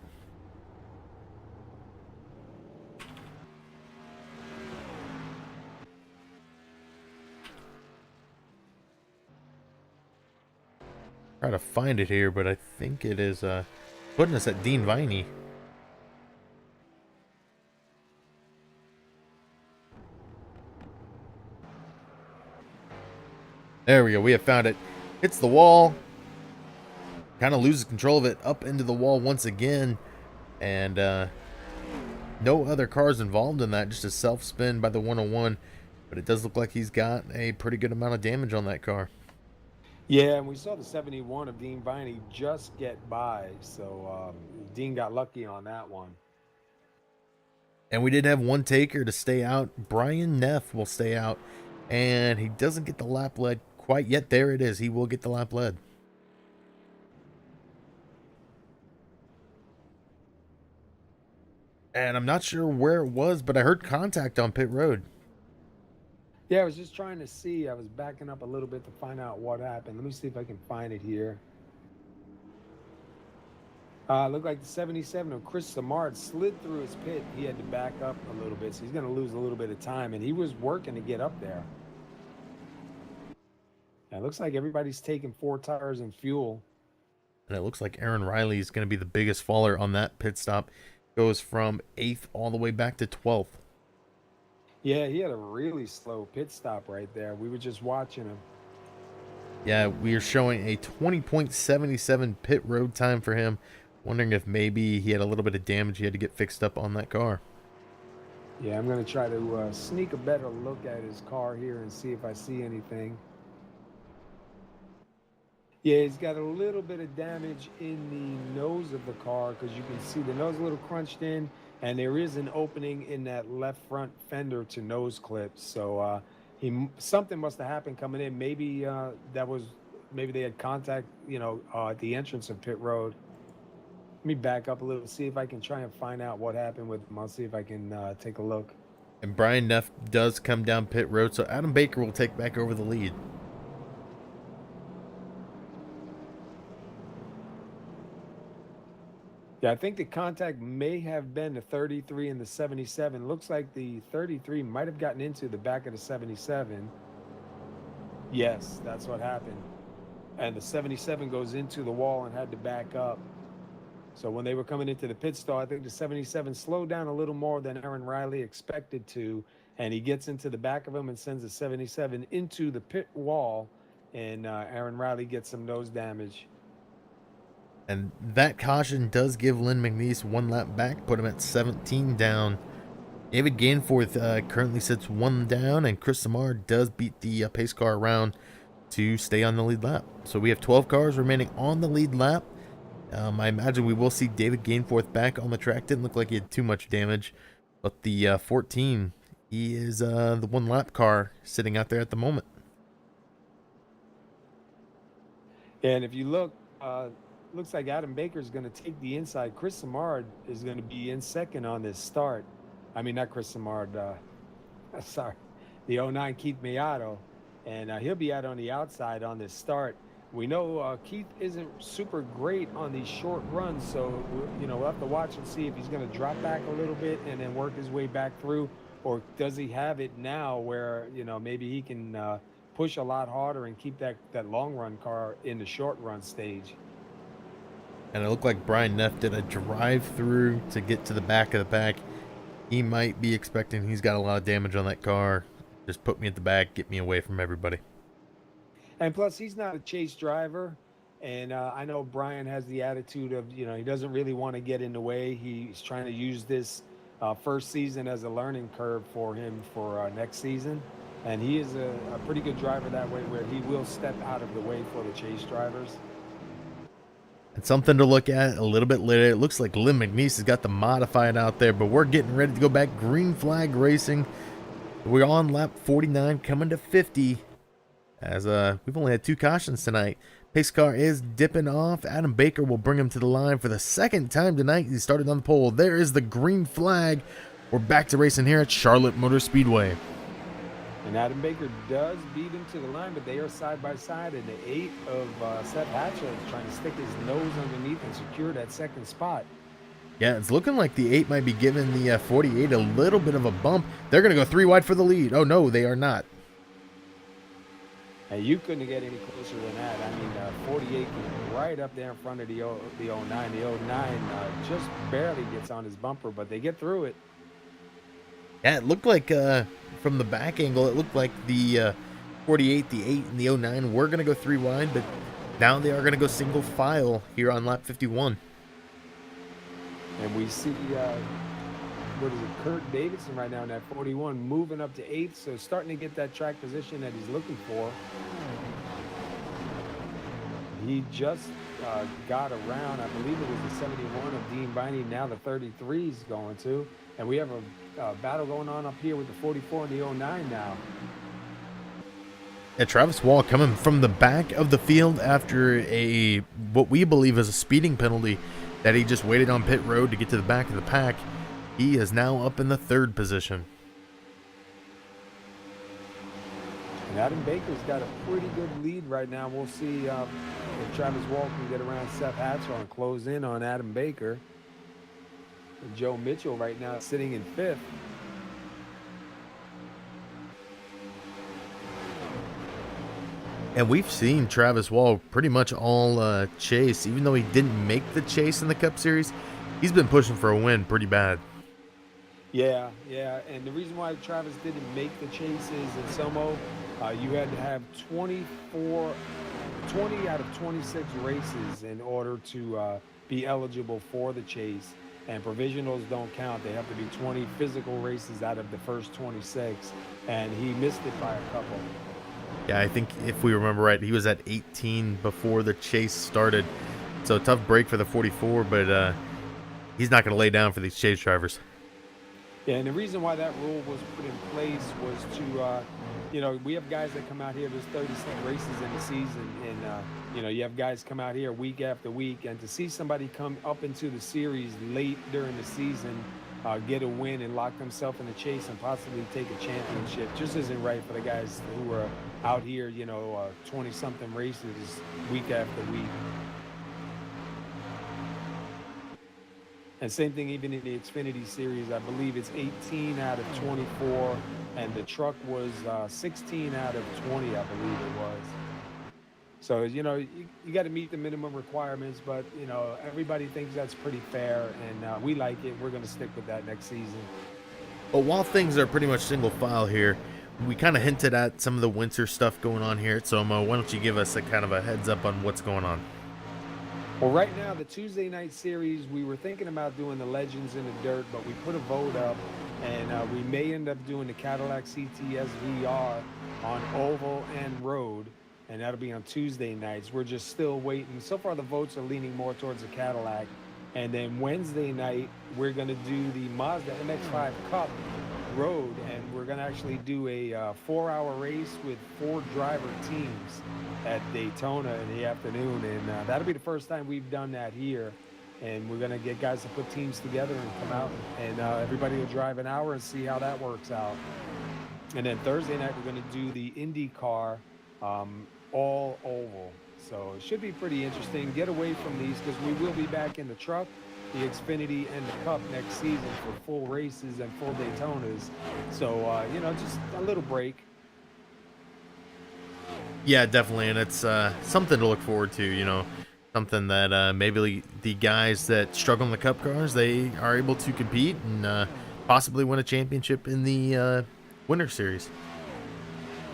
Try to find it here, but I think it is putting us at Dean Viney. There we go. We have found it. Hits the wall. Kind of loses control of it up into the wall once again. And no other cars involved in that. Just a self-spin by the 101. But it does look like he's got a pretty good amount of damage on that car. Yeah, and we saw the 71 of Dean Viney just get by. So Dean got lucky on that one. And we did have one taker to stay out. Brian Neff will stay out. And he doesn't get the lap lead quite yet. There it is. He will get the lap lead. And I'm not sure where it was, but I heard contact on pit road. Yeah, I was just trying to see. I was backing up a little bit to find out what happened. Let me see if I can find it here. Looked like the 77 of Chris Samard slid through his pit. He had to back up a little bit, so he's going to lose a little bit of time. And he was working to get up there. And it looks like everybody's taking 4 tires and fuel. And it looks like Aaron Riley is going to be the biggest faller on that pit stop. Goes from 8th all the way back to 12th. Yeah, he had a really slow pit stop right there. We were just watching him. Yeah, we are showing a 20.77 pit road time for him. Wondering if maybe he had a little bit of damage he had to get fixed up on that car. Yeah, I'm going to try to sneak a better look at his car here and see if I see anything. Yeah, he's got a little bit of damage in the nose of the car because you can see the nose a little crunched in, and there is an opening in that left front fender to nose clips. So something must have happened coming in. Maybe maybe they had contact, at the entrance of pit road. Let me back up a little, see if I can try and find out what happened with him. I'll see if I can take a look. And Brian Neff does come down pit road, so Adam Baker will take back over the lead. Yeah, I think the contact may have been the 33 and the 77. Looks like the 33 might have gotten into the back of the 77. Yes, that's what happened. And the 77 goes into the wall and had to back up. So when they were coming into the pit stop, I think the 77 slowed down a little more than Aaron Riley expected to. And he gets into the back of him and sends the 77 into the pit wall. And Aaron Riley gets some nose damage. And that caution does give Lynn McNeese 1 lap back, put him at 17 down. David Gainforth currently sits 1 down, and Chris Samard does beat the pace car around to stay on the lead lap. So we have 12 cars remaining on the lead lap. I imagine we will see David Gainforth back on the track. Didn't look like he had too much damage, but the 14, he is the 1 lap car sitting out there at the moment. And if you look, looks like Adam Baker is going to take the inside. Chris Samard is going to be in second on this start. I mean, not Chris Samard. Sorry, the 09 Keith Mayato. And he'll be out on the outside on this start. We know Keith isn't super great on these short runs, so we'll have to watch and see if he's going to drop back a little bit and then work his way back through, or does he have it now where maybe he can push a lot harder and keep that long run car in the short run stage. And it looked like Brian Neff did a drive-through to get to the back of the pack. He might be expecting he's got a lot of damage on that car. Just put me at the back, get me away from everybody. And plus, he's not a chase driver. And I know Brian has the attitude of, he doesn't really want to get in the way. He's trying to use this first season as a learning curve for him for next season. And he is a pretty good driver that way, where he will step out of the way for the chase drivers. And something to look at a little bit later. It looks like Lynn McNeese has got the modified out there, but we're getting ready to go back. Green flag racing. We're on lap 49, coming to 50. As we've only had 2 cautions tonight. Pace car is dipping off. Adam Baker will bring him to the line for the second time tonight. He started on the pole. There is the green flag. We're back to racing here at Charlotte Motor Speedway. And Adam Baker does beat him to the line, but they are side by side. And the 8 of Seth Hatchell is trying to stick his nose underneath and secure that second spot. Yeah, it's looking like the 8 might be giving the 48 a little bit of a bump. They're going to go 3 wide for the lead. Oh, no, they are not. And you couldn't get any closer than that. I mean, 48 is right up there in front of the 09. The 09 just barely gets on his bumper, but they get through it. Yeah, it looked like from the back angle, it looked like the 48, the 8, and the 09 were going to go 3 wide, but now they are going to go single file here on lap 51. And we see, Kurt Davidson right now in that 41 moving up to 8th, so starting to get that track position that he's looking for. He just got around, I believe it was the 71 of Dean Biney, now the 33 is going to. And we have a battle going on up here with the 44 and the 09 now. And Travis Wall coming from the back of the field after what we believe is a speeding penalty that he just waited on pit road to get to the back of the pack. He is now up in the 3rd position. And Adam Baker's got a pretty good lead right now. We'll see if Travis Wall can get around Seth Hatchell and close in on Adam Baker. And Joe Mitchell right now sitting in 5th. And we've seen Travis Wall pretty much all chase. Even though he didn't make the chase in the Cup Series, he's been pushing for a win pretty bad. Yeah. And the reason why Travis didn't make the chases in SoMO, you had to have 20 out of 26 races in order to be eligible for the chase. And provisionals don't count. They have to be 20 physical races out of the first 26. And he missed it by a couple. Yeah, I think if we remember right, he was at 18 before the chase started. So tough break for the 44, but he's not going to lay down for these chase drivers. Yeah, and the reason why that rule was put in place was to, we have guys that come out here, there's 36 races in the season, and, you have guys come out here week after week, and to see somebody come up into the series late during the season, get a win and lock themselves in the chase and possibly take a championship just isn't right for the guys who are out here, 20-something races week after week. And same thing even in the Xfinity Series. I believe it's 18 out of 24, and the truck was 16 out of 20, I believe it was. So, you got to meet the minimum requirements, but, everybody thinks that's pretty fair, and we like it. We're going to stick with that next season. But while things are pretty much single file here, we kind of hinted at some of the winter stuff going on here at SoMO. Why don't you give us a kind of a heads up on what's going on? Well, right now, the Tuesday night series, we were thinking about doing the Legends in the Dirt, but we put a vote up, and we may end up doing the Cadillac CTS VR on Oval and Road, and that'll be on Tuesday nights. We're just still waiting. So far, the votes are leaning more towards the Cadillac. And then Wednesday night, we're going to do the Mazda MX-5 Cup Road, and we're going to actually do a 4-hour race with 4 driver teams at Daytona in the afternoon, and that'll be the first time we've done that here. And we're going to get guys to put teams together and come out, and everybody will drive an hour and see how that works out. And then Thursday night, we're going to do the IndyCar all oval. So it should be pretty interesting. Get away from these because we will be back in the truck, the Xfinity, and the Cup next season for full races and full Daytonas. So, just a little break. Yeah, definitely, and it's something to look forward to. something that maybe the guys that struggle in the Cup cars, they are able to compete and possibly win a championship in the Winter Series.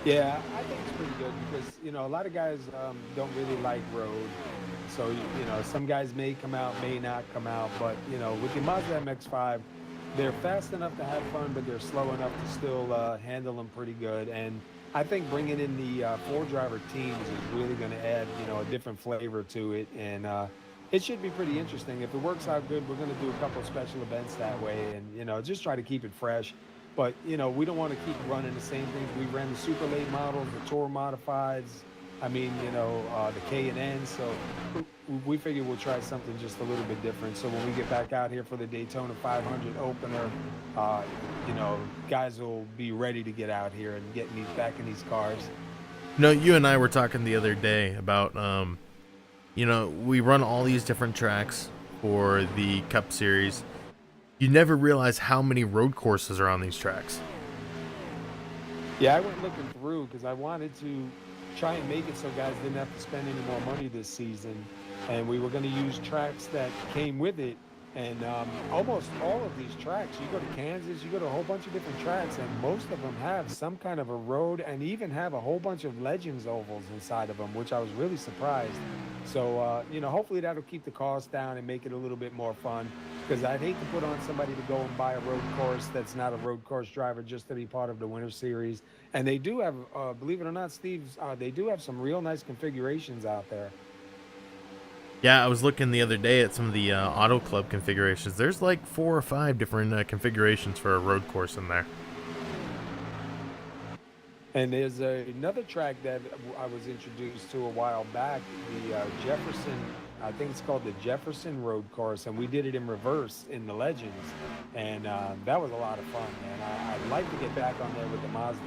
Yeah, I think it's pretty good because, a lot of guys don't really like road. So, some guys may come out, may not come out. But, with the Mazda MX-5, they're fast enough to have fun, but they're slow enough to still handle them pretty good. And I think bringing in the 4-driver teams is really going to add, a different flavor to it. And it should be pretty interesting. If it works out good, we're going to do a couple of special events that way and, just try to keep it fresh. But, we don't want to keep running the same things. We ran the super late models, the tour modifieds, the K&N. So we figure we'll try something just a little bit different. So when we get back out here for the Daytona 500 opener, guys will be ready to get out here and get back in these cars. You and I were talking the other day about, we run all these different tracks for the Cup Series. You never realize how many road courses are on these tracks. Yeah, I went looking through because I wanted to try and make it so guys didn't have to spend any more money this season. And we were going to use tracks that came with it. And almost all of these tracks, you go to Kansas, you go to a whole bunch of different tracks, and most of them have some kind of a road and even have a whole bunch of Legends ovals inside of them, which I was really surprised. So, hopefully that'll keep the cost down and make it a little bit more fun, because I'd hate to put on somebody to go and buy a road course that's not a road course driver just to be part of the Winter Series. And they do have, believe it or not, Steve, they do have some real nice configurations out there. Yeah, I was looking the other day at some of the Auto Club configurations. There's like 4 or 5 different configurations for a road course in there. And there's another track that I was introduced to a while back, the Jefferson, I think it's called the Jefferson Road Course, and we did it in reverse in the Legends. And that was a lot of fun, man. I'd like to get back on there with the Mazda.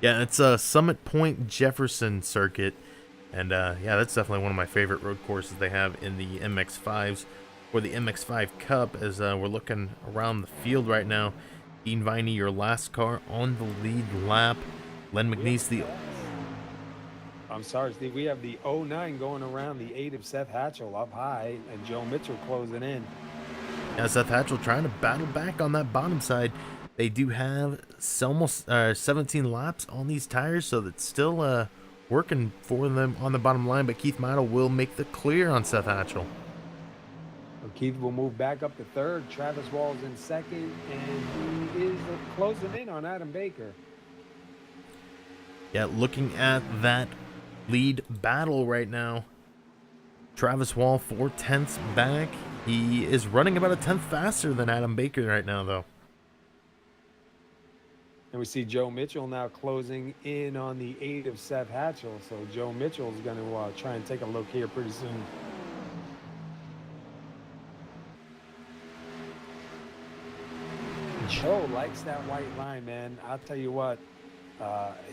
Yeah, it's a Summit Point Jefferson circuit. And yeah, that's definitely one of my favorite road courses they have in the MX-5s or the MX-5 Cup. As we're looking around the field right now, Dean Viney, your last car on the lead lap. Len McNeese, I'm sorry, Steve. We have the 09 going around, the 8 of Seth Hatchell up high, and Joe Mitchell closing in. Yeah, Seth Hatchell trying to battle back on that bottom side. They do have almost 17 laps on these tires, so that's still working for them on the bottom line, but Keith Matto will make the clear on Seth Hatchell. Keith will move back up to third. Travis Wall's in second, and he is closing in on Adam Baker. Yeah, looking at that lead battle right now, Travis Wall 4/10 back. He is running about a 10th faster than Adam Baker right now, though. And we see Joe Mitchell now closing in on the 8 of Seth Hatchell. So Joe Mitchell is going to try and take a look here pretty soon. Joe likes that white line, man. I'll tell you what,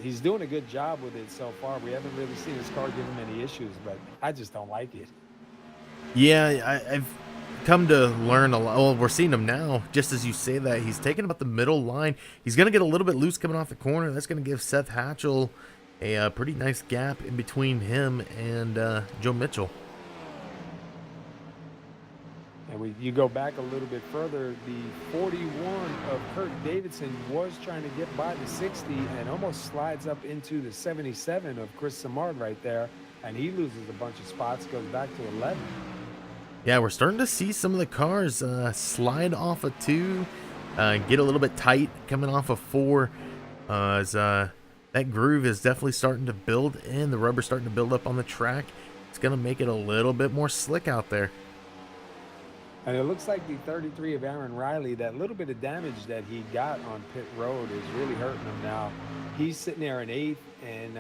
he's doing a good job with it so far. We haven't really seen his car give him any issues, but I just don't like it. Yeah, I've come to learn a lot. Well, we're seeing him now, just as you say that. He's taking about the middle line. He's going to get a little bit loose coming off the corner. That's going to give Seth Hatchell a pretty nice gap in between him and Joe Mitchell. And you go back a little bit further, the 41 of Kurt Davidson was trying to get by the 60 and almost slides up into the 77 of Chris Simard right there, and he loses a bunch of spots, goes back to 11. Yeah, we're starting to see some of the cars slide off of 2, get a little bit tight coming off of 4, as that groove is definitely starting to build in. The rubber's starting to build up on the track. It's going to make it a little bit more slick out there. And it looks like the 33 of Aaron Riley, that little bit of damage that he got on pit road is really hurting him now. He's sitting there in 8th, and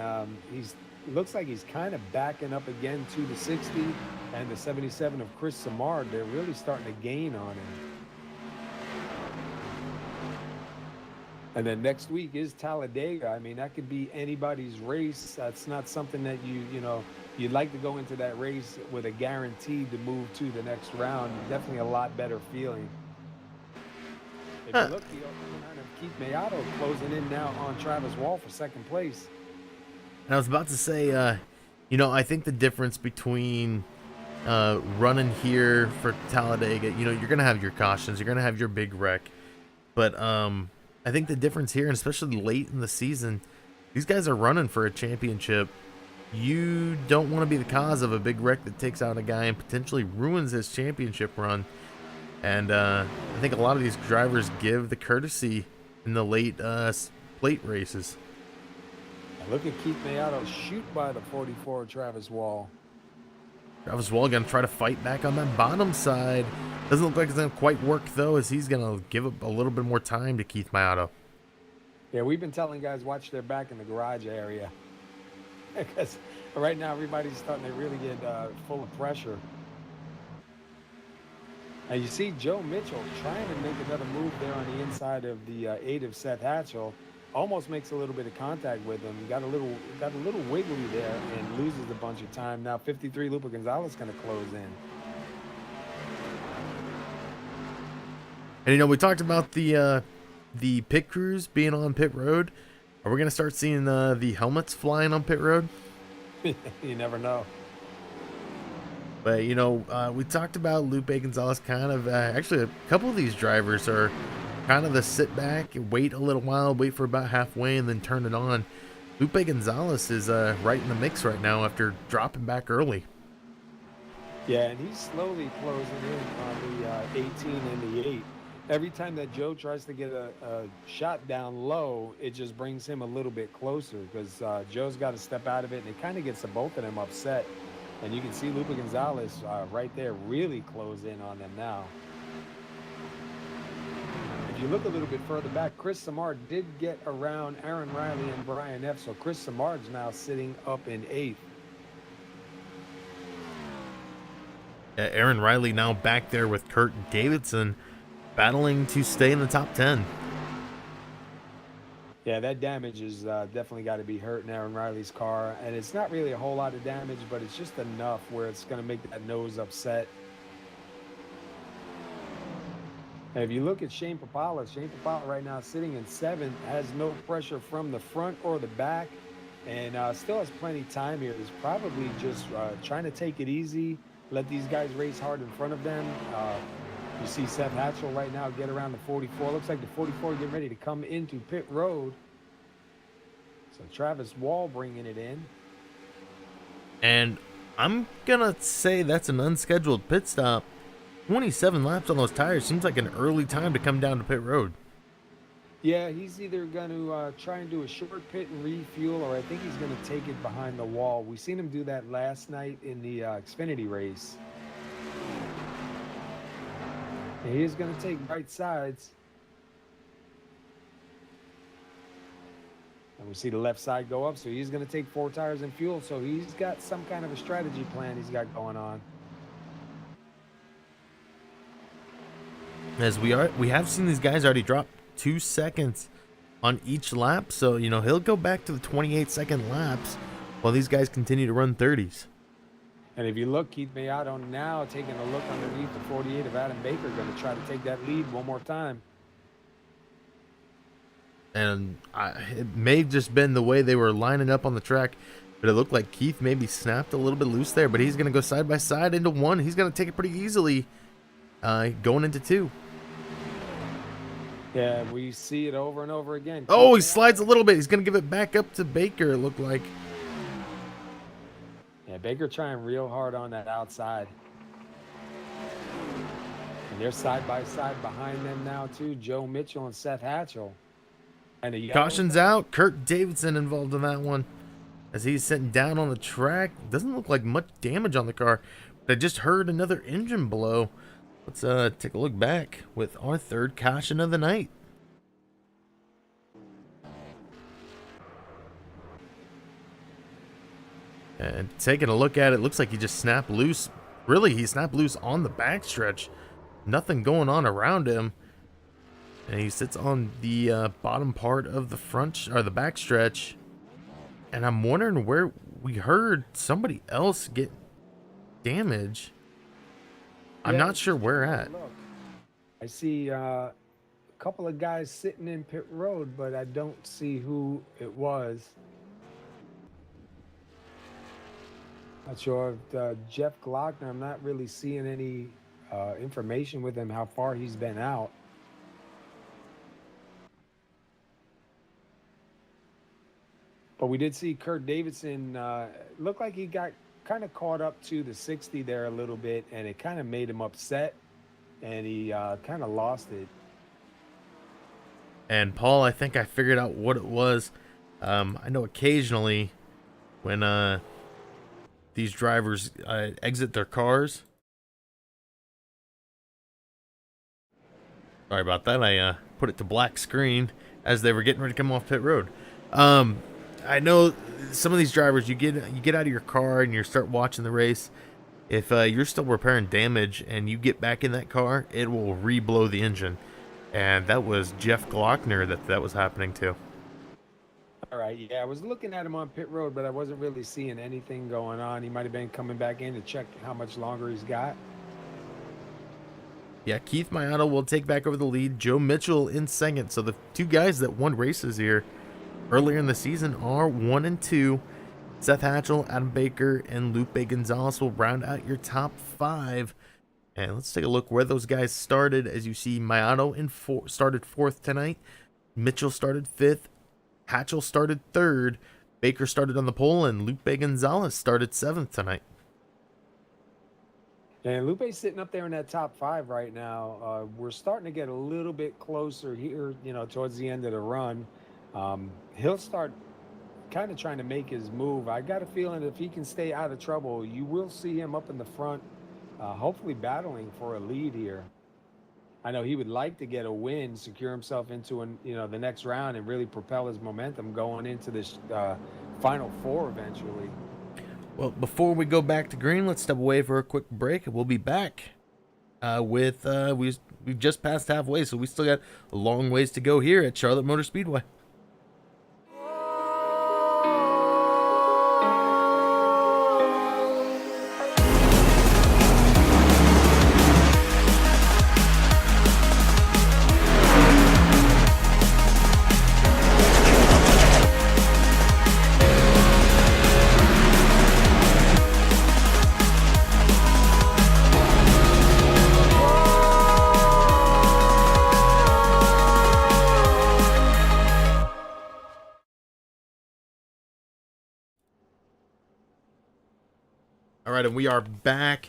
looks like he's kind of backing up again to the 60 and the 77 of Chris Simard. They're really starting to gain on him. And then next week is Talladega. I mean, that could be anybody's race. That's not something that you'd like to go into that race with a guarantee to move to the next round. Definitely a lot better feeling. If you look, the 09 of Keith Mayato closing in now on Travis Wall for second place. And I was about to say, You know, I think the difference between running here for Talladega, you know, you're gonna have your cautions, you're gonna have your big wreck, but I think the difference here, and especially late in the season, these guys are running for a championship. You don't want to be the cause of a big wreck that takes out a guy and potentially ruins his championship run. And I think a lot of these drivers give the courtesy in the late plate races. Look at Keith Mayato shoot by the 44 Travis Wall. Travis Wall going to try to fight back on that bottom side. Doesn't look like it's going to quite work, though, as he's going to give up a little bit more time to Keith Mayato. Yeah, we've been telling guys watch their back in the garage area. Because right now everybody's starting to really get full of pressure. And you see Joe Mitchell trying to make another move there on the inside of the 8 of Seth Hatchell. Almost makes a little bit of contact with him. Got a little wiggly there and loses a bunch of time. Now 53 Lupe Gonzalez going to close in. And you know, we talked about the pit crews being on pit road. Are we going to start seeing the helmets flying on pit road? You never know. But, you know, we talked about Lupe Gonzalez kind of, actually a couple of these drivers are kind of the sit back, wait a little while, wait for about halfway, and then turn it on. Lupe Gonzalez is right in the mix right now after dropping back early. Yeah, and he's slowly closing in on the 18 and the 8. Every time that Joe tries to get a shot down low, it just brings him a little bit closer because Joe's got to step out of it, and it kind of gets the both of them upset. And you can see Lupe Gonzalez right there really close in on them now. If you look a little bit further back, Chris Samard did get around Aaron Riley and Brian F. So Chris Samard's now sitting up in 8th. Aaron Riley now back there with Kurt Davidson battling to stay in the top 10. Yeah, that damage is definitely got to be hurting Aaron Riley's car. And it's not really a whole lot of damage, but it's just enough where it's going to make that nose upset. And if you look at Shane Papala right now sitting in 7th, has no pressure from the front or the back, and still has plenty of time here. He's probably just trying to take it easy, let these guys race hard in front of them. You see Seth Hatchell right now get around the 44. Looks like the 44 getting ready to come into pit road. So Travis Wall bringing it in. And I'm going to say that's an unscheduled pit stop. 27 laps on those tires seems like an early time to come down to pit road. Yeah, he's either going to try and do a short pit and refuel, or I think he's going to take it behind the wall. We've seen him do that last night in the Xfinity race. And he is going to take right sides. And we see the left side go up, so he's going to take 4 tires and fuel. So he's got some kind of a strategy plan he's got going on. As we have seen these guys already drop 2 seconds on each lap, so you know he'll go back to the 28-second laps while these guys continue to run 30s. And if you look, Keith Mayato now taking a look underneath the 48 of Adam Baker, going to try to take that lead one more time. And it may have just been the way they were lining up on the track, but it looked like Keith maybe snapped a little bit loose there, but he's going to go side by side into 1. He's going to take it pretty easily going into 2. Yeah, we see it over and over again. Oh, he slides a little bit. He's going to give it back up to Baker, it looked like. Yeah, Baker trying real hard on that outside. And they're side by side behind them now, too. Joe Mitchell and Seth Hatchell. And Caution's out. Kurt Davidson involved in that one as he's sitting down on the track. Doesn't look like much damage on the car, but I just heard another engine blow. Let's take a look back with our 3rd caution of the night. And taking a look at it, looks like he just snapped loose. Really, he snapped loose on the backstretch. Nothing going on around him. And he sits on the bottom part of the front or the backstretch. And I'm wondering where we heard somebody else get damage. I'm not sure where at. Look, I see a couple of guys sitting in pit road, but I don't see who it was. Not sure if Jeff Glockner, I'm not really seeing any information with him, how far he's been out. But we did see Kurt Davidson look like he got kind of caught up to the 60 there a little bit, and it kind of made him upset, and he kind of lost it. And Paul, I think I figured out what it was. I know occasionally when these drivers exit their cars. Sorry about that. I put it to black screen as they were getting ready to come off pit road. I know some of these drivers, you get out of your car and you start watching the race. If you're still repairing damage and you get back in that car, it will re-blow the engine. And that was Jeff Glockner that was happening to. All right, yeah, I was looking at him on pit road, but I wasn't really seeing anything going on. He might have been coming back in to check how much longer he's got. Yeah, Keith Mayato will take back over the lead. Joe Mitchell in second. So the two guys that won races here earlier in the season are 1 and 2. Seth Hatchell, Adam Baker, and Lupe Gonzalez will round out your top 5. And let's take a look where those guys started. As you see, Mayato started 4th tonight. Mitchell started 5th. Hatchell started 3rd. Baker started on the pole, and Lupe Gonzalez started 7th tonight. And Lupe's sitting up there in that top 5 right now. We're starting to get a little bit closer here, towards the end of the run. He'll start kind of trying to make his move. I got a feeling if he can stay out of trouble, you will see him up in the front, hopefully battling for a lead here. I know he would like to get a win, secure himself into the next round, and really propel his momentum going into this final 4 eventually. Well, before we go back to green, let's step away for a quick break. We'll be back with we've just passed halfway, so we still got a long ways to go here at Charlotte Motor Speedway. All right, and we are back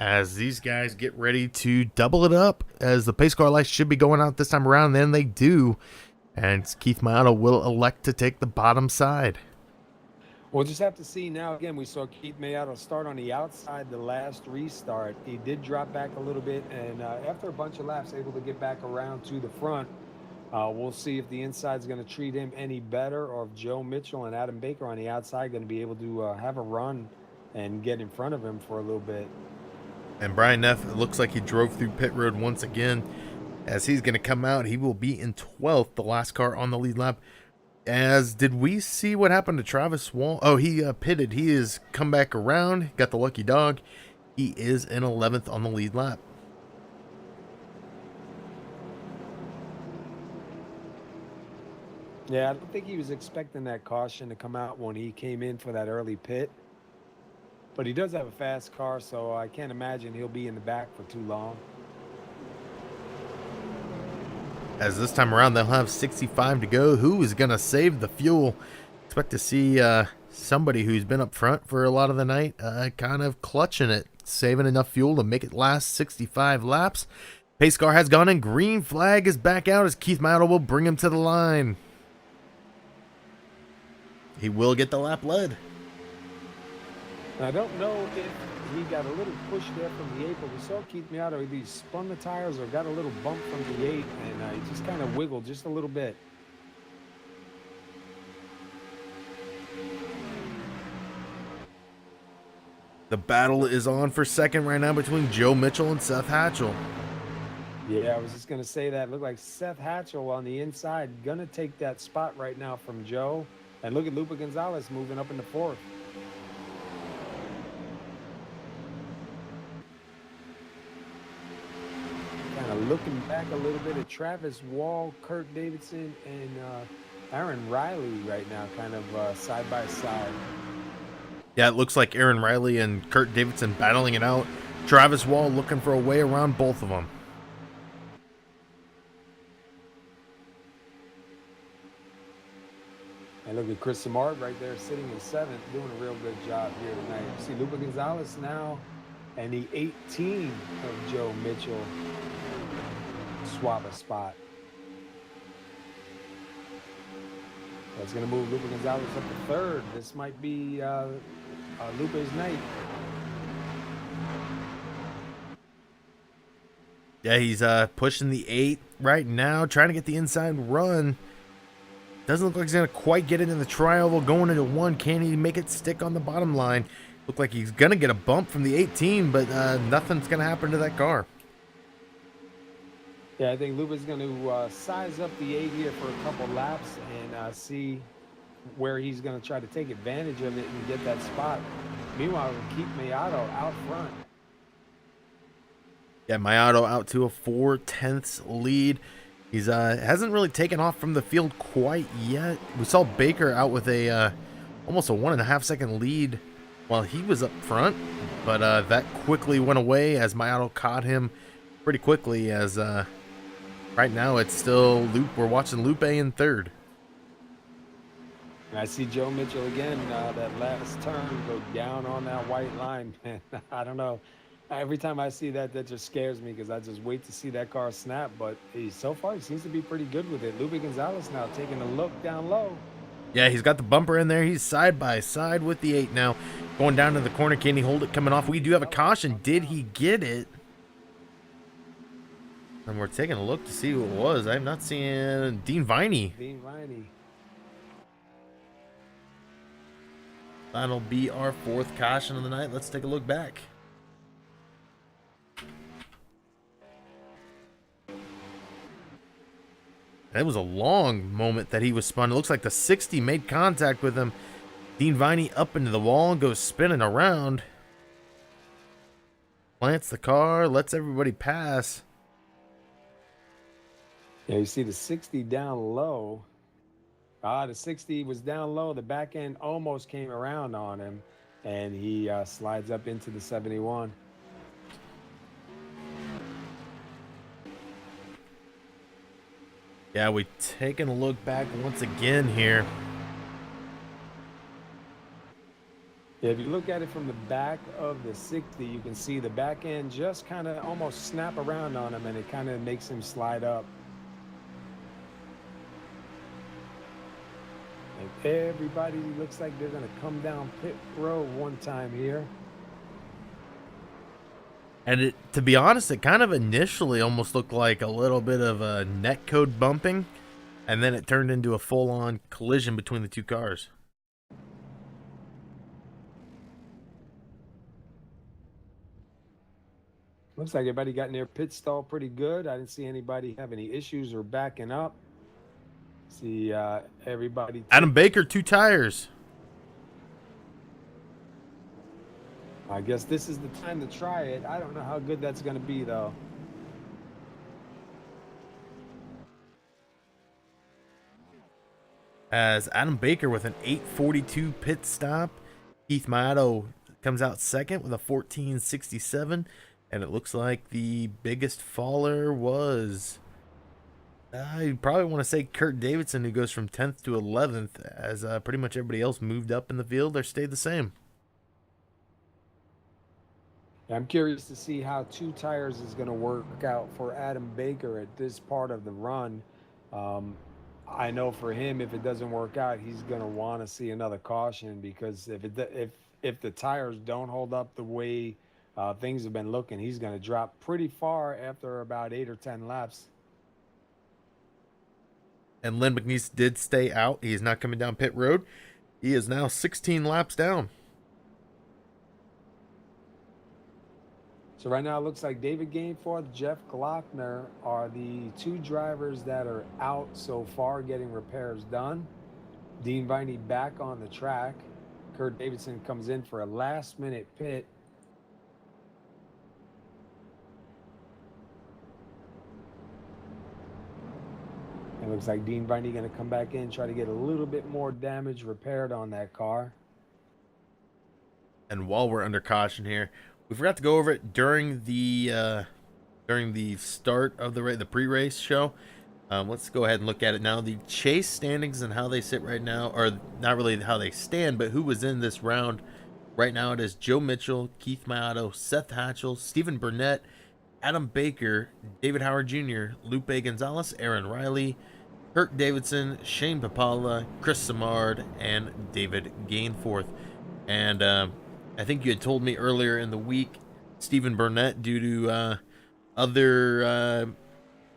as these guys get ready to double it up, as the pace car lights should be going out this time around. Then they do, and Keith Mayato will elect to take the bottom side. We'll just have to see now. Again, we saw Keith Mayato start on the outside the last restart. He did drop back a little bit, and after a bunch of laps, able to get back around to the front. We'll see if the inside's going to treat him any better, or if Joe Mitchell and Adam Baker on the outside going to be able to have a run and get in front of him for a little bit. And Brian Neff, it looks like he drove through pit road once again, as he's going to come out. He will be in 12th, the last car on the lead lap. As did we see what happened to Travis Wall? Oh, he pitted. He has come back around, got the lucky dog. He is in 11th on the lead lap. Yeah, I don't think he was expecting that caution to come out when he came in for that early pit. But he does have a fast car, so I can't imagine he'll be in the back for too long. As this time around, they'll have 65 to go. Who is going to save the fuel? Expect to see somebody who's been up front for a lot of the night kind of clutching it, saving enough fuel to make it last 65 laps. Pace car has gone in. Green flag is back out as Keith Mayato will bring him to the line. He will get the lap led. I don't know if he got a little push there from the 8, but we saw Keith Mayato either spun the tires or got a little bump from the 8, and he just kind of wiggled just a little bit. The battle is on for second right now between Joe Mitchell and Seth Hatchell. Yeah, I was just going to say that. Looked like Seth Hatchell on the inside going to take that spot right now from Joe. And look at Lupe Gonzalez moving up into 4th. Kind of looking back a little bit at Travis Wall, Kirk Davidson, and Aaron Riley right now, kind of side by side. Yeah, it looks like Aaron Riley and Kurt Davidson battling it out. Travis Wall looking for a way around both of them. And look at Chris Samard right there sitting in seventh, doing a real good job here tonight. You see Lupe Gonzalez now and the 18 of Joe Mitchell swap a spot. That's going to move Lupe Gonzalez up to third. This might be Lupe's night. Yeah, he's pushing the 8 right now, trying to get the inside run. Doesn't look like he's going to quite get it in the tri-oval going into 1. Can he make it stick on the bottom line? Look like he's going to get a bump from the 18, but nothing's going to happen to that car. Yeah, I think Lupe's going to size up the 8 here for a couple laps and see where he's going to try to take advantage of it and get that spot. Meanwhile, we'll keep Miato out front. Yeah, Miato out to a 4/10 lead. He's hasn't really taken off from the field quite yet. We saw Baker out with a almost a 1.5 second lead while he was up front, but that quickly went away as Miato caught him pretty quickly. As right now it's still Lupe. We're watching Lupe in third. And I see Joe Mitchell again. That last turn go down on that white line, man. I don't know. Every time I see that, that just scares me because I just wait to see that car snap. But so far, he seems to be pretty good with it. Lupe Gonzalez now taking a look down low. Yeah, he's got the bumper in there. He's side by side with the 8 now. Going down to the corner. Can he hold it coming off? We do have a caution. Did he get it? And we're taking a look to see who it was. I'm not seeing Dean Viney. Dean Viney. That'll be our 4th caution of the night. Let's take a look back. It was a long moment that he was spun. It looks like the 60 made contact with him. Dean Viney up into the wall and goes spinning around. Plants the car, lets everybody pass. Yeah, you see the 60 down low. The 60 was down low. The back end almost came around on him, and he slides up into the 71. Yeah, we taking a look back once again here. Yeah, if you look at it from the back of the 60, you can see the back end just kind of almost snap around on him, and it kind of makes him slide up. And everybody looks like they're going to come down pit road one time here. And to be honest, it kind of initially almost looked like a little bit of a netcode bumping, and then it turned into a full-on collision between the two cars. Looks like everybody got in their pit stall pretty good. I didn't see anybody have any issues or backing up. See everybody. Adam Baker, 2 tires. I guess this is the time to try it. I don't know how good that's going to be, though. As Adam Baker with an 8:42 pit stop. Keith Miato comes out second with a 14:67. And it looks like the biggest faller was, you probably want to say Kurt Davidson, who goes from 10th to 11th, as pretty much everybody else moved up in the field or stayed the same. I'm curious to see how 2 tires is going to work out for Adam Baker at this part of the run. I know for him, if it doesn't work out, he's going to want to see another caution, because if the tires don't hold up the way things have been looking, he's going to drop pretty far after about 8 or 10 laps. And Lynn McNeese did stay out. He is not coming down pit road. He is now 16 laps down. So right now it looks like David Gainforth, Jeff Glockner are the 2 drivers that are out so far getting repairs done. Dean Viney back on the track. Kurt Davidson comes in for a last-minute pit. It looks like Dean Viney going to come back in, try to get a little bit more damage repaired on that car. And while we're under caution here, we forgot to go over it during the start of the pre-race show. Let's go ahead and look at it now. The chase standings and how they sit right now, or not really how they stand, but who was in this round. Right now it is Joe Mitchell, Keith Mayato, Seth Hatchell, Stephen Burnett, Adam Baker, David Howard Jr., Lupe Gonzalez, Aaron Riley, Kirk Davidson, Shane Papala, Chris Samard, and David Gainforth. And I think you had told me earlier in the week, Stephen Burnett, due to other,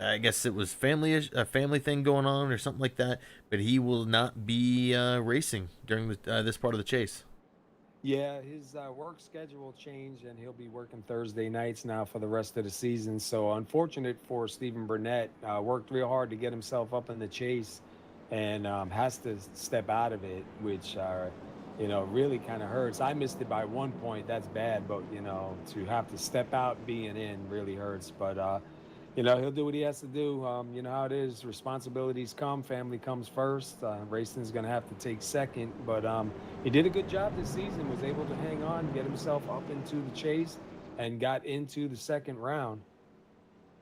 I guess it was a family thing going on or something like that, but he will not be racing during this part of the chase. Yeah, his work schedule changed, and he'll be working Thursday nights now for the rest of the season. So unfortunate for Stephen Burnett. Worked real hard to get himself up in the chase, and has to step out of it, which really kind of hurts. I missed it by 1 point. That's bad, but to have to step out being in really hurts. But he'll do what he has to do. You know how it is. Responsibilities come. Family comes first. Racing's going to have to take second. But he did a good job this season. Was able to hang on, get himself up into the chase, and got into the second round.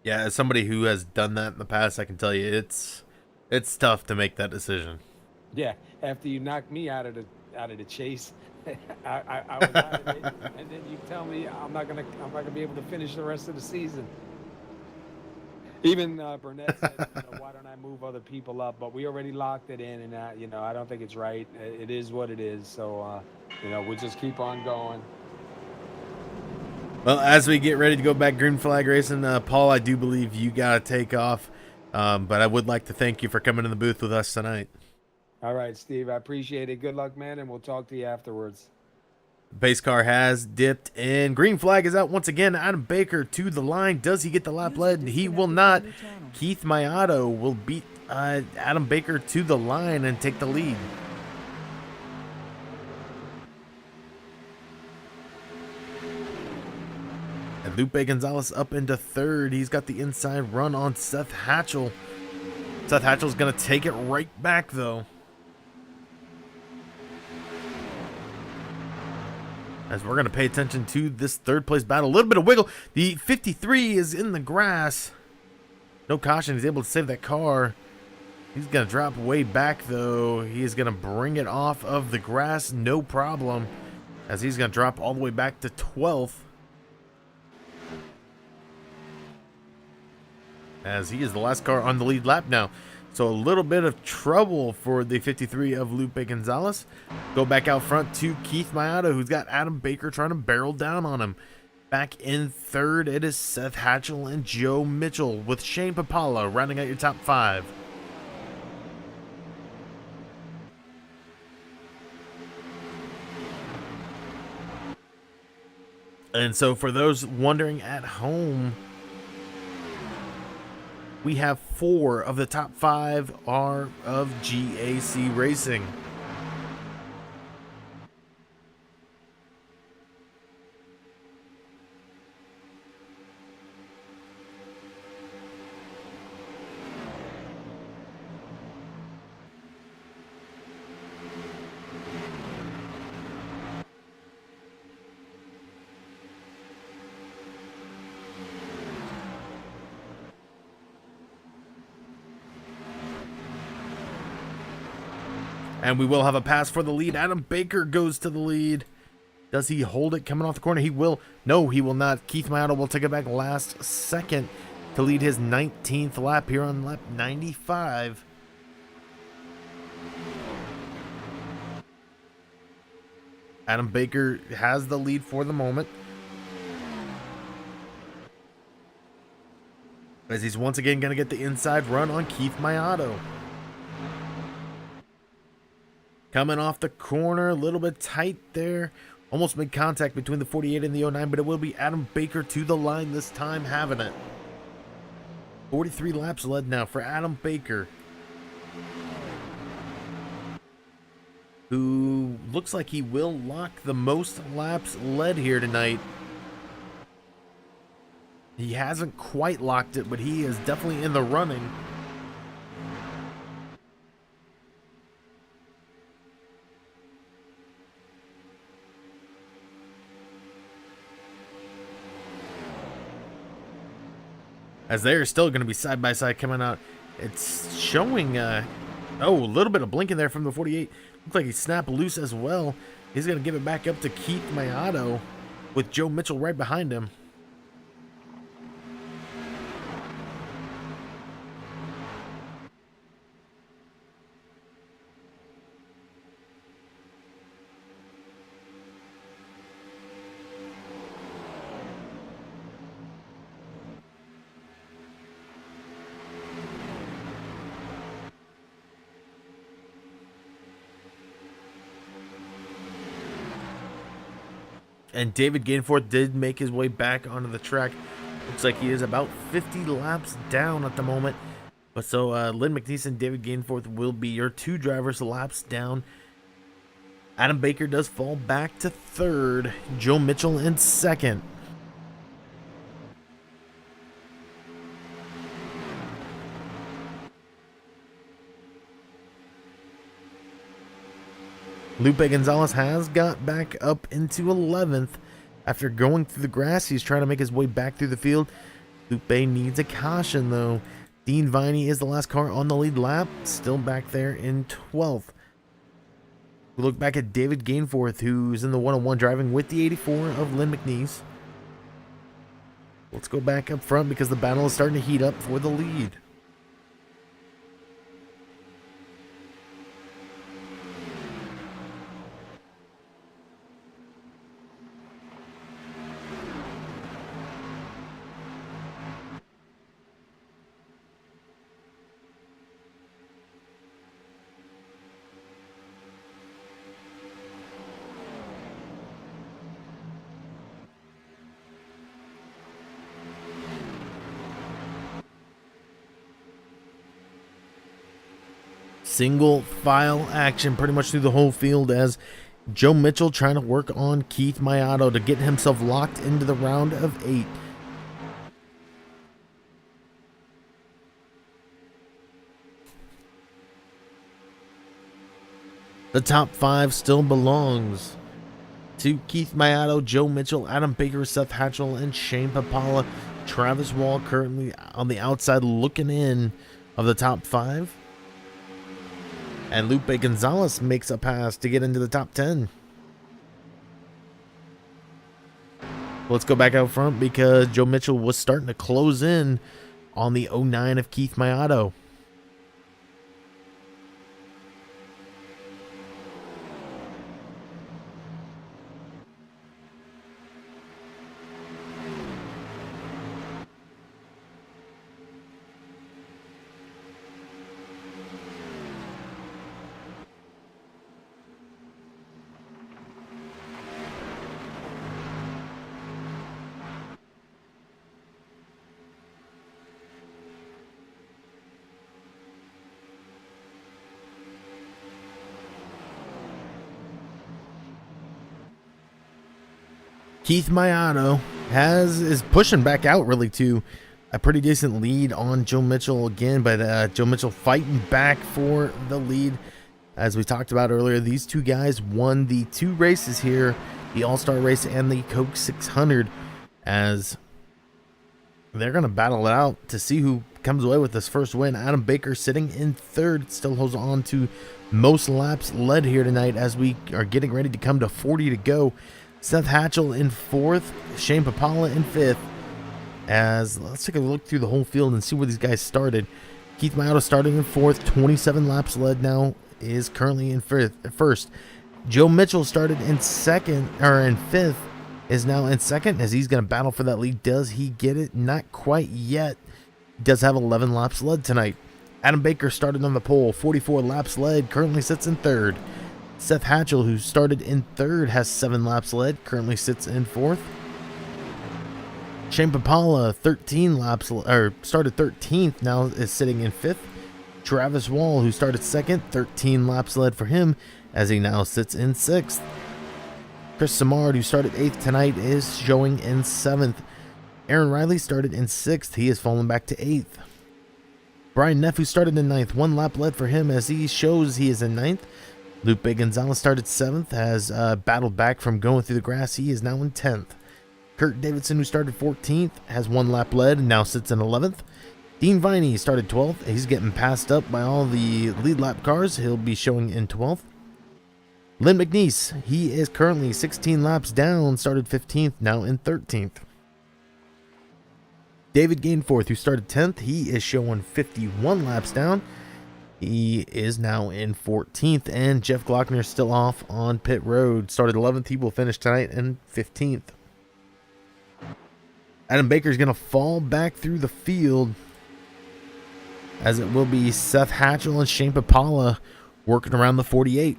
Yeah, as somebody who has done that in the past, I can tell you it's tough to make that decision. Yeah, after you knocked me out of the chase, I was out of it, and then you tell me I'm not gonna be able to finish the rest of the season. Even Burnett said, why don't I move other people up? But we already locked it in, and I don't think it's right. It is what it is. So we'll just keep on going. Well, as we get ready to go back green flag racing, Paul, I do believe you got to take off. But I would like to thank you for coming in the booth with us tonight. All right, Steve, I appreciate it. Good luck, man, and we'll talk to you afterwards. Base car has dipped and green flag is out once again. Adam Baker to the line. Does he get the lap led? He will not. Keith Mayato will beat Adam Baker to the line and take the lead. And Lupe Gonzalez up into third. He's got the inside run on Seth Hatchell. Seth Hatchell's going to take it right back, though. As we're going to pay attention to this third place battle. A little bit of wiggle. The 53 is in the grass. No caution. He's able to save that car. He's going to drop way back, though. He is going to bring it off of the grass. No problem. As he's going to drop all the way back to 12th. As he is the last car on the lead lap now. So a little bit of trouble for the 53 of Lupe Gonzalez. Go back out front to Keith Mayato, who's got Adam Baker trying to barrel down on him. Back in third, it is Seth Hatchell and Joe Mitchell, with Shane Papala rounding out your top five. And so for those wondering at home, we have 4 of the top 5 are of GAC Racing. And we will have a pass for the lead. Adam Baker goes to the lead. Does he hold it coming off the corner? He will. No, he will not. Keith Mayato will take it back last second to lead his 19th lap here on lap 95. Adam Baker has the lead for the moment, as he's once again going to get the inside run on Keith Mayato. Coming off the corner, a little bit tight there. Almost made contact between the 48 and the 09, but it will be Adam Baker to the line this time, having it. 43 laps led now for Adam Baker, who looks like he will lock the most laps led here tonight. He hasn't quite locked it, but he is definitely in the running. as they're still going to be side by side coming out. It's showing, a little bit of blinking there from the 48. Looks like he snapped loose as well. He's going to give it back up to Keith Mayato with Joe Mitchell right behind him. And David Gainforth did make his way back onto the track. Looks like he is about 50 laps down at the moment. But so Lynn McNeese and David Gainforth will be your two drivers laps down. Adam Baker does fall back to third. Joe Mitchell in second. Lupe Gonzalez has got back up into 11th. After going through the grass, he's trying to make his way back through the field. Lupe needs a caution, though. Dean Viney is the last car on the lead lap, still back there in 12th. We look back at David Gainforth, who's in the 101 driving with the 84 of Lynn McNeese. Let's go back up front because the battle is starting to heat up for the lead. Single file action pretty much through the whole field as Joe Mitchell trying to work on Keith Mayato to get himself locked into the round of 8. The top 5 still belongs to Keith Mayato, Joe Mitchell, Adam Baker, Seth Hatchell, and Shane Papala. Travis Wall currently on the outside looking in of the top 5. And Lupe Gonzalez makes a pass to get into the top 10. Let's go back out front because Joe Mitchell was starting to close in on the 09 of Keith Mayato. Keith Mayato is pushing back out really to a pretty decent lead on Joe Mitchell again, but Joe Mitchell fighting back for the lead. As we talked about earlier, these two guys won the 2 races here, the All-Star race and the Coke 600, as they're going to battle it out to see who comes away with this first win. Adam Baker sitting in 3rd, still holds on to most laps led here tonight as we are getting ready to come to 40 to go. Seth Hatchell in 4th, Shane Papala in 5th. As let's take a look through the whole field and see where these guys started. Keith Mayato starting in 4th, 27 laps led now, is currently in 1st. Joe Mitchell started in 5th, is now in 2nd as he's going to battle for that lead. Does he get it? Not quite yet. Does have 11 laps led tonight. Adam Baker started on the pole, 44 laps led, currently sits in 3rd. Seth Hatchell, who started in 3rd, has 7 laps led, currently sits in 4th. Shane Papala, 13 laps, started 13th, now is sitting in 5th. Travis Wall, who started 2nd, 13 laps led for him, as he now sits in 6th. Chris Samard, who started 8th tonight, is showing in 7th. Aaron Riley started in 6th, he has fallen back to 8th. Brian Neff, who started in 9th, 1 lap led for him, as he shows he is in 9th. Lupe Gonzalez started 7th, has battled back from going through the grass. He is now in 10th. Kurt Davidson, who started 14th, has 1 lap led and now sits in 11th. Dean Viney started 12th. He's getting passed up by all the lead lap cars. He'll be showing in 12th. Lynn McNeese, he is currently 16 laps down, started 15th, now in 13th. David Gainforth, who started 10th, he is showing 51 laps down. He is now in 14th, and Jeff Glockner is still off on pit road. Started 11th, he will finish tonight in 15th. Adam Baker is going to fall back through the field, as it will be Seth Hatchell and Shane Papala working around the 48.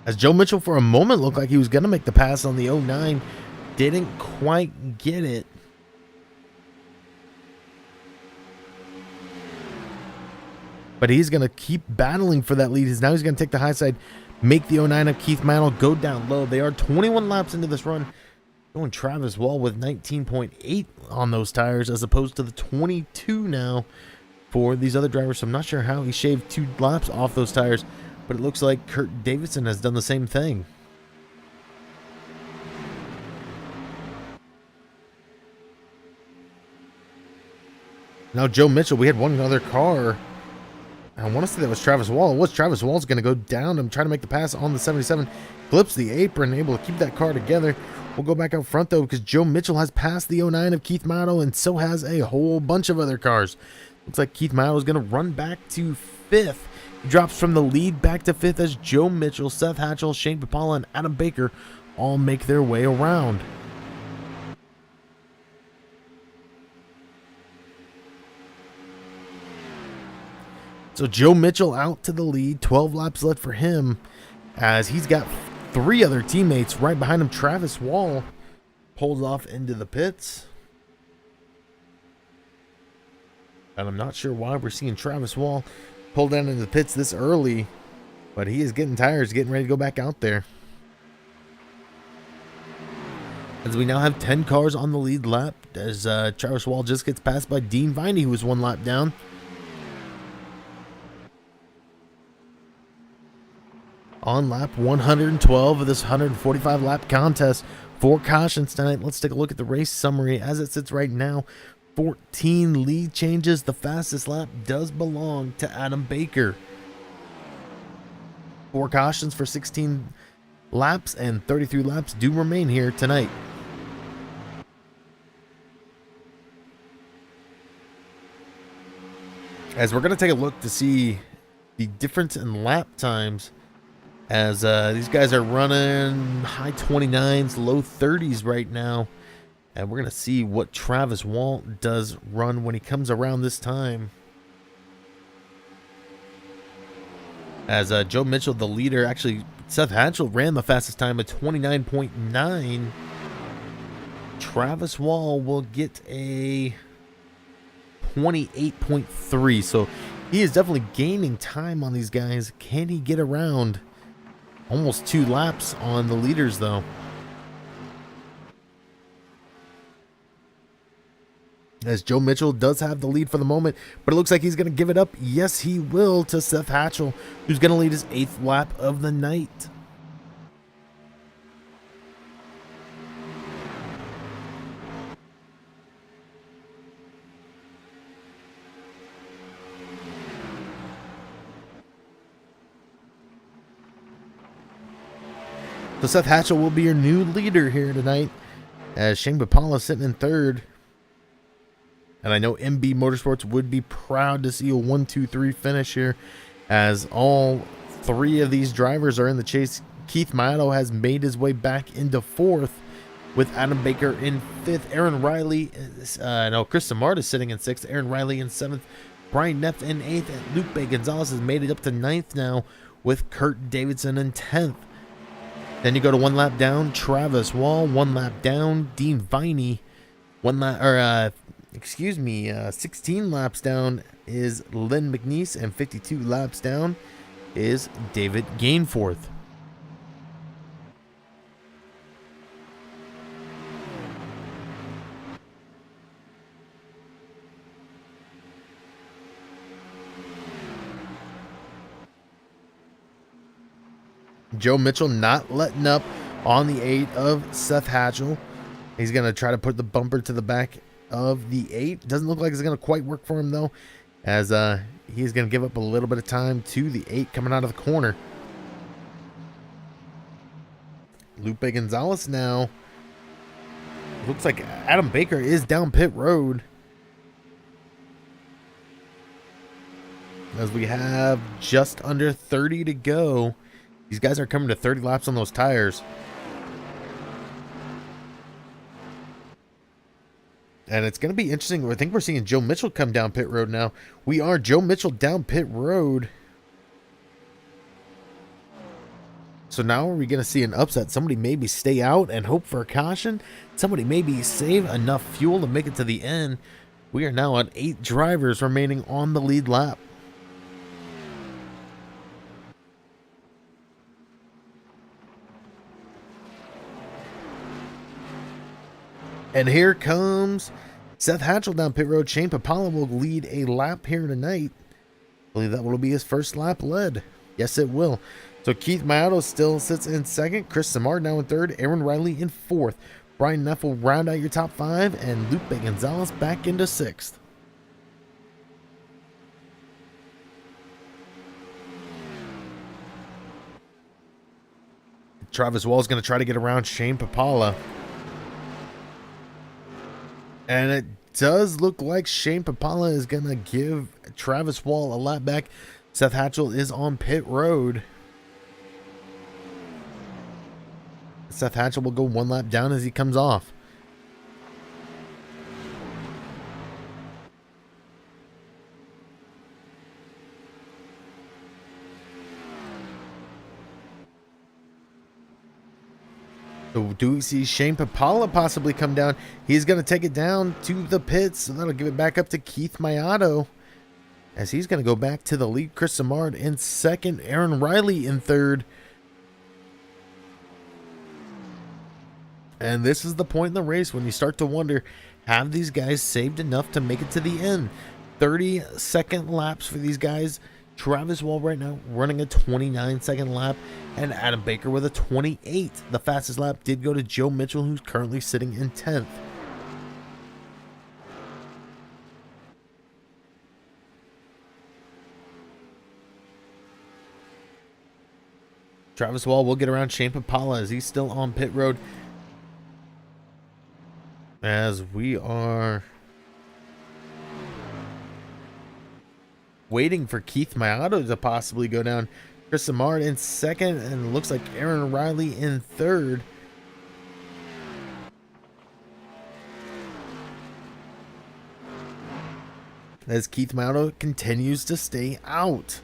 As Joe Mitchell for a moment looked like he was going to make the pass on the 09, didn't quite get it. But he's going to keep battling for that lead. Now he's going to take the high side, make the 09 of Keith Mantle go down low. They are 21 laps into this run. Going Travis Wall with 19.8 on those tires as opposed to the 22 now for these other drivers. So I'm not sure how he shaved 2 laps off those tires, but it looks like Kurt Davidson has done the same thing. Now Joe Mitchell, we had one other car. I want to say that was Travis Wall. It was Travis Wall's going to go down and try to make the pass on the 77. Clips the apron, able to keep that car together. We'll go back out front, though, because Joe Mitchell has passed the 09 of Keith Matto, and so has a whole bunch of other cars. Looks like Keith Matto is going to run back to 5th. He drops from the lead back to 5th as Joe Mitchell, Seth Hatchell, Shane Papala, and Adam Baker all make their way around. So Joe Mitchell out to the lead, 12 laps left for him, as he's got 3 other teammates right behind him. Travis Wall pulls off into the pits. And I'm not sure why we're seeing Travis Wall pull down into the pits this early, but he is getting tires, getting ready to go back out there. As we now have 10 cars on the lead lap, as Travis Wall just gets passed by Dean Viney, who was 1 lap down. On lap 112 of this 145 lap contest. 4 cautions tonight. Let's take a look at the race summary as it sits right now. 14 lead changes. The fastest lap does belong to Adam Baker. 4 cautions for 16 laps, and 33 laps do remain here tonight. As we're going to take a look to see the difference in lap times, as these guys are running high 29s, low 30s right now. And we're going to see what Travis Wall does run when he comes around this time. As Joe Mitchell, the leader, actually Seth Hatchell ran the fastest time at 29.9. Travis Wall will get a 28.3. So he is definitely gaining time on these guys. Can he get around? Almost 2 laps on the leaders, though. As Joe Mitchell does have the lead for the moment, but it looks like he's going to give it up. Yes, he will, to Seth Hatchell, who's going to lead his 8th lap of the night. So Seth Hatchell will be your new leader here tonight, as Shane Papala sitting in 3rd. And I know MB Motorsports would be proud to see a 1-2-3 finish here, as all 3 of these drivers are in the chase. Keith Matto has made his way back into 4th, with Adam Baker in 5th. Aaron Riley, Chris Samard is sitting in 6th. Aaron Riley in 7th. Brian Neff in 8th. And Luke Bay Gonzalez has made it up to 9th now, with Kurt Davidson in 10th. Then you go to 1 lap down, Travis Wall. 1 lap down, Dean Viney. 16 laps down is Lynn McNeese, and 52 laps down is David Gainforth. Joe Mitchell not letting up on the 8 of Seth Hatchell. He's going to try to put the bumper to the back of the 8. Doesn't look like it's going to quite work for him, though, as he's going to give up a little bit of time to the 8 coming out of the corner. Lupe Gonzalez now. Looks like Adam Baker is down pit road, as we have just under 30 to go. These guys are coming to 30 laps on those tires. And it's going to be interesting. I think we're seeing Joe Mitchell come down pit road now. We are Joe Mitchell down pit road. So now are we going to see an upset? Somebody maybe stay out and hope for a caution. Somebody maybe save enough fuel to make it to the end. We are now at 8 drivers remaining on the lead lap. And here comes Seth Hatchell down pit road. Shane Papala will lead a lap here tonight. I believe that will be his first lap led. Yes, it will. So Keith Mayato still sits in second. Chris Samard now in third. Aaron Riley in fourth. Brian Neff will round out your top 5. And Lupe Gonzalez back into 6th. Travis Wall is going to try to get around Shane Papala. And it does look like Shane Papala is going to give Travis Wall a lap back. Seth Hatchell is on pit road. Seth Hatchell will go 1 lap down as he comes off. So do we see Shane Papala possibly come down? He's going to take it down to the pits. So that'll give it back up to Keith Mayato, as he's going to go back to the lead. Chris Samard in second. Aaron Riley in third. And this is the point in the race when you start to wonder, have these guys saved enough to make it to the end? 30-second laps for these guys. Travis Wall right now running a 29-second lap, and Adam Baker with a 28. The fastest lap did go to Joe Mitchell, who's currently sitting in 10th. Travis Wall will get around Shane Papala as he's still on pit road. As we are waiting for Keith Mayato to possibly go down. Chris Samard in second, and it looks like Aaron Riley in third. As Keith Mayato continues to stay out.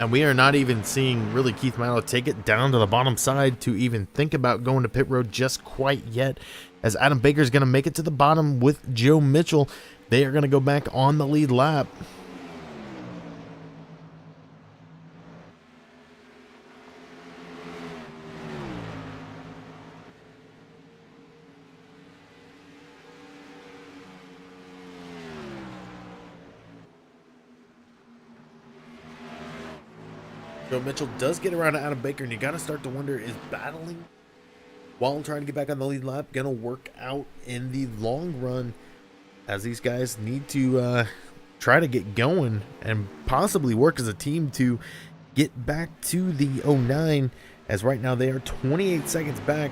And we are not even seeing really Keith Mayato take it down to the bottom side to even think about going to pit road just quite yet, as Adam Baker is going to make it to the bottom with Joe Mitchell. They are going to go back on the lead lap. Joe Mitchell does get around to Adam Baker, and you got to start to wonder, is battling while trying to get back on the lead lap going to work out in the long run, as these guys need to try to get going and possibly work as a team to get back to the 09, as right now they are 28 seconds back.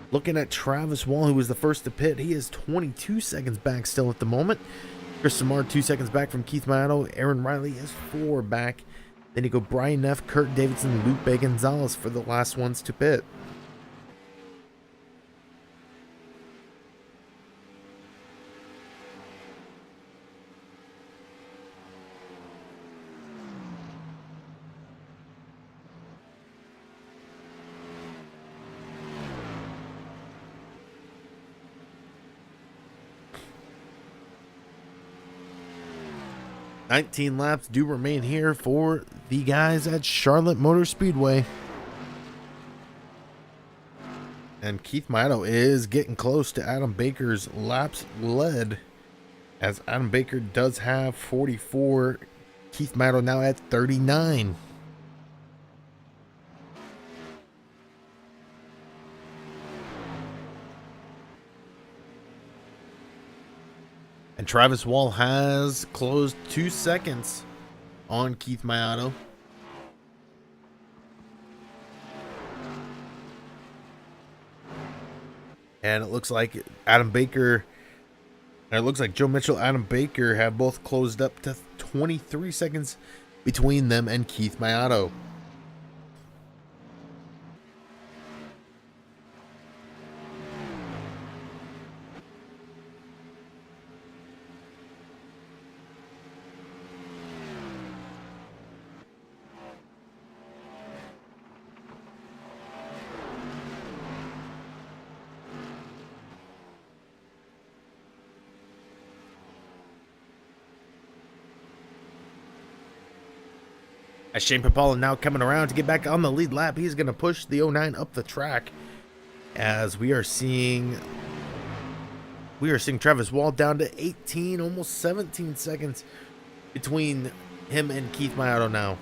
Looking at Travis Wall, who was the first to pit, he is 22 seconds back still at the moment. Chris Samard 2 seconds back from Keith Mayato. Aaron Riley is 4 back. Then you go Brian Neff, Kurt Davidson, Lupe Gonzalez for the last ones to pit. 19 laps do remain here for the guys at Charlotte Motor Speedway. And Keith Maito is getting close to Adam Baker's laps led, as Adam Baker does have 44. Keith Maito now at 39. And Travis Wall has closed 2 seconds on Keith Maito. And it looks like Adam Baker, and it looks like Joe Mitchell, Adam Baker have both closed up to 23 seconds between them and Keith Maito. As Shane Papala now coming around to get back on the lead lap, he's going to push the 09 up the track. As we are seeing Travis Wall down to 18, almost 17 seconds between him and Keith Maito now.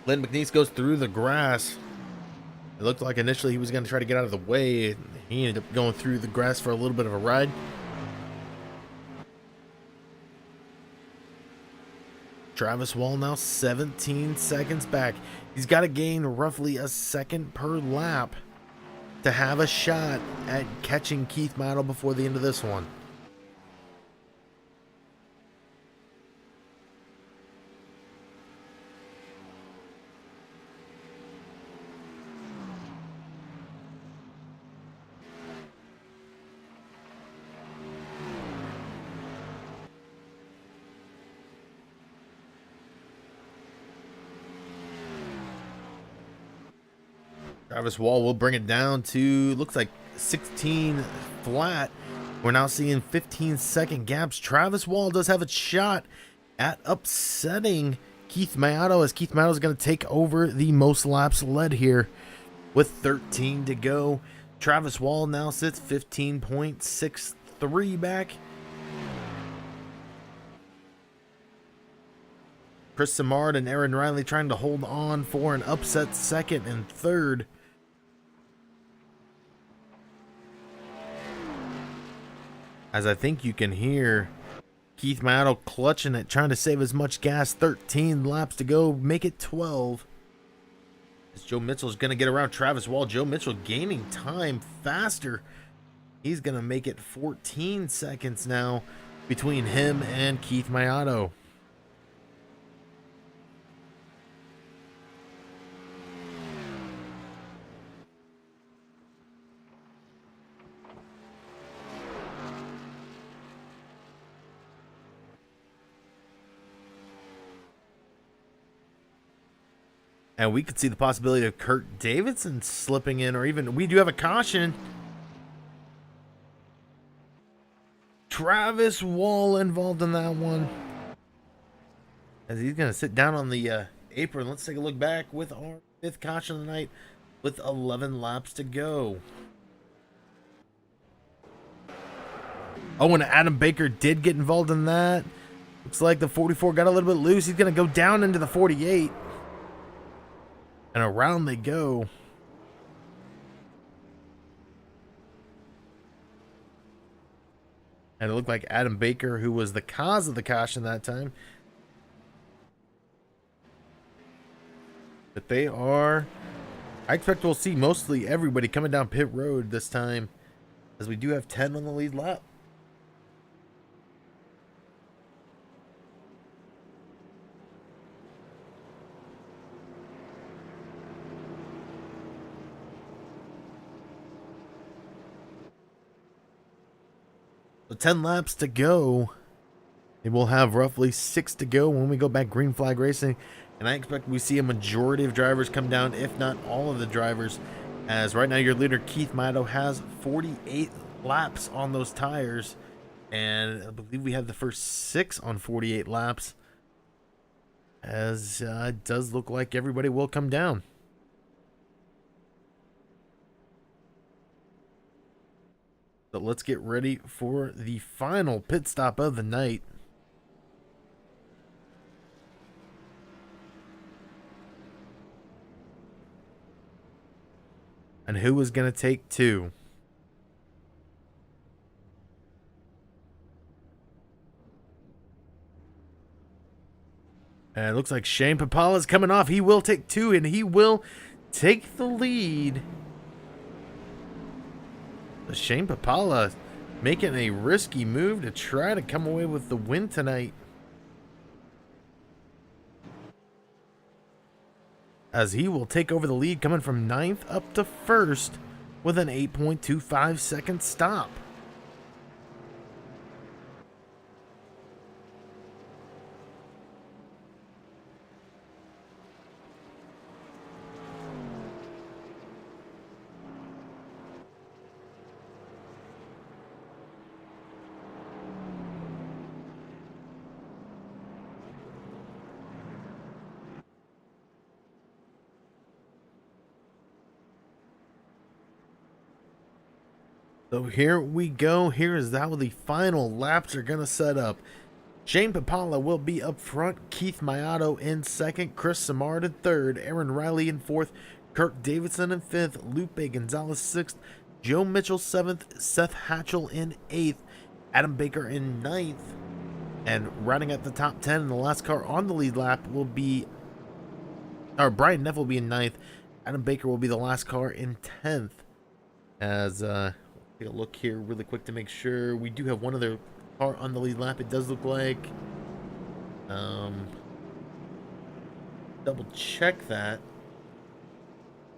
Lynn McNeese goes through the grass. It looked like initially he was going to try to get out of the way. He ended up going through the grass for a little bit of a ride. Travis Wall now 17 seconds back. He's got to gain roughly a second per lap to have a shot at catching Keith Maito before the end of this one. Travis Wall will bring it down to, looks like 16 flat. We're now seeing 15-second gaps. Travis Wall does have a shot at upsetting Keith Maito, as Keith Maito is going to take over the most laps led here with 13 to go. Travis Wall now sits 15.63 back. Chris Simard and Aaron Riley trying to hold on for an upset second and third. As I think you can hear Keith Maito clutching it, trying to save as much gas. 13 laps to go, make it 12. As Joe Mitchell is going to get around Travis Wall. Joe Mitchell gaining time faster. He's going to make it 14 seconds now between him and Keith Maito. And we could see the possibility of Kurt Davidson slipping in, or even we do have a caution. Travis Wall involved in that one, as he's going to sit down on the apron. Let's take a look back with our fifth caution of the night with 11 laps to go. Oh, and Adam Baker did get involved in that. Looks like the 44 got a little bit loose. He's going to go down into the 48. And around they go. And it looked like Adam Baker, who was the cause of the caution that time. But they are... I expect we'll see mostly everybody coming down pit road this time, as we do have 10 on the lead lap. So 10 laps to go. They will have roughly 6 to go when we go back green flag racing. And I expect we see a majority of drivers come down, if not all of the drivers. As right now your leader, Keith Mato, has 48 laps on those tires. And I believe we have the first 6 on 48 laps. As it does look like everybody will come down. So let's get ready for the final pit stop of the night. And who is going to take 2? And it looks like Shane Papala is coming off. He will take 2, and he will take the lead. So Shane Papala making a risky move to try to come away with the win tonight. As he will take over the lead, coming from 9th up to 1st with an 8.25 second stop. So here we go. Here is how the final laps are going to set up. Shane Papala will be up front. Keith Mato in 2nd. Chris Samard in 3rd. Aaron Riley in 4th. Kirk Davidson in 5th. Lupe Gonzalez 6th. Joe Mitchell 7th. Seth Hatchell in 8th. Adam Baker in 9th. And riding at the top 10 in the last car on the lead lap will be... Or Brian Neff will be in 9th. Adam Baker will be the last car in 10th. As... take a look here really quick to make sure. We do have one other car on the lead lap, it does look like. Double check that,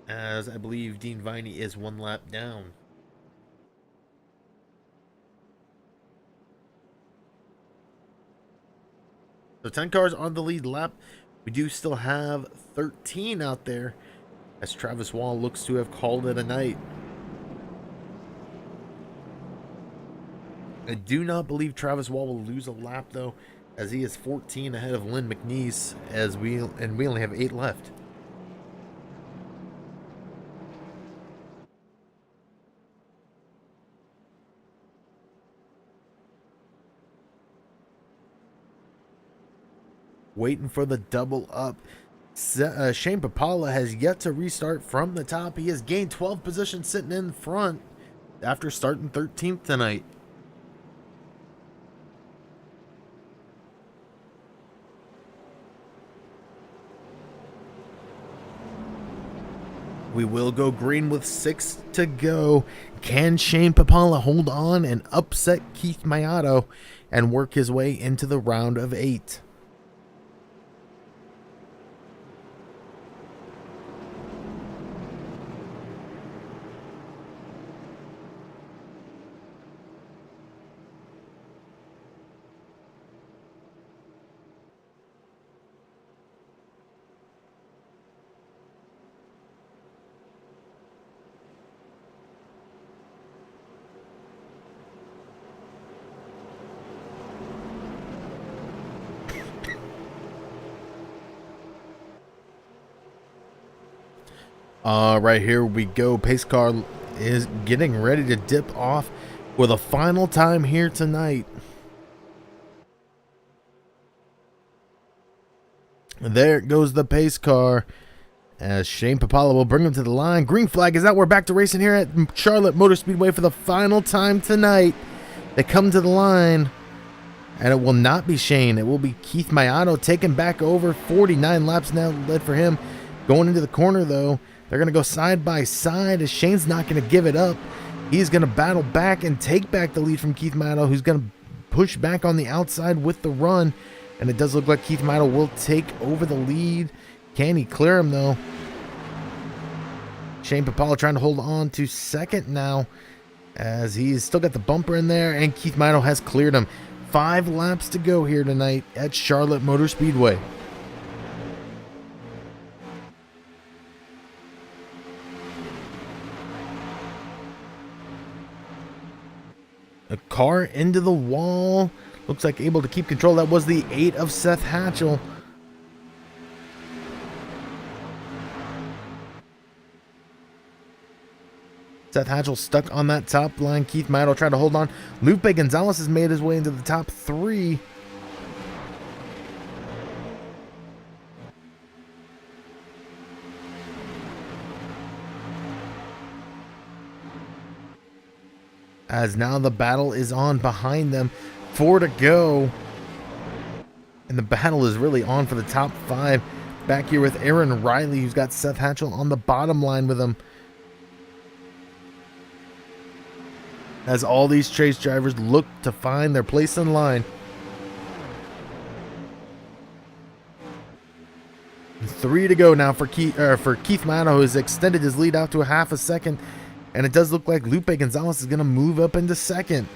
as I believe Dean Viney is 1 lap down. So 10 cars on the lead lap. We do still have 13 out there, as Travis Wall looks to have called it a night. I do not believe Travis Wall will lose a lap, though, as he is 14 ahead of Lynn McNeese, as we only have 8 left. Waiting for the double up. Shane Papala has yet to restart from the top. He has gained 12 positions sitting in front after starting 13th tonight. We will go green with 6 to go. Can Shane Papala hold on and upset Keith Mato and work his way into the round of 8? Right here we go. Pace car is getting ready to dip off for the final time here tonight. There goes the pace car, as Shane Papala will bring him to the line. Green flag is out. We're back to racing here at Charlotte Motor Speedway for the final time tonight. They come to the line, and it will not be Shane. It will be Keith Mato taking back over. 49 laps now led for him. Going into the corner, though, they're going to go side by side, as Shane's not going to give it up. He's going to battle back and take back the lead from Keith Mato, who's going to push back on the outside with the run. And it does look like Keith Mato will take over the lead. Can he clear him, though? Shane Papala trying to hold on to 2nd now, as he's still got the bumper in there, and Keith Mato has cleared him. 5 laps to go here tonight at Charlotte Motor Speedway. A car into the wall. Looks like able to keep control. That was the 8 of Seth Hatchell. Seth Hatchell stuck on that top line. Keith Matto tried to hold on. Lupe Gonzalez has made his way into the top 3. As now the battle is on behind them. 4 to go. And the battle is really on for the top 5. Back here with Aaron Riley, who's got Seth Hatchell on the bottom line with him. As all these chase drivers look to find their place in line. 3 to go now for Keith Matto, who has extended his lead out to a half a second. And it does look like Lupe Gonzalez is going to move up into second.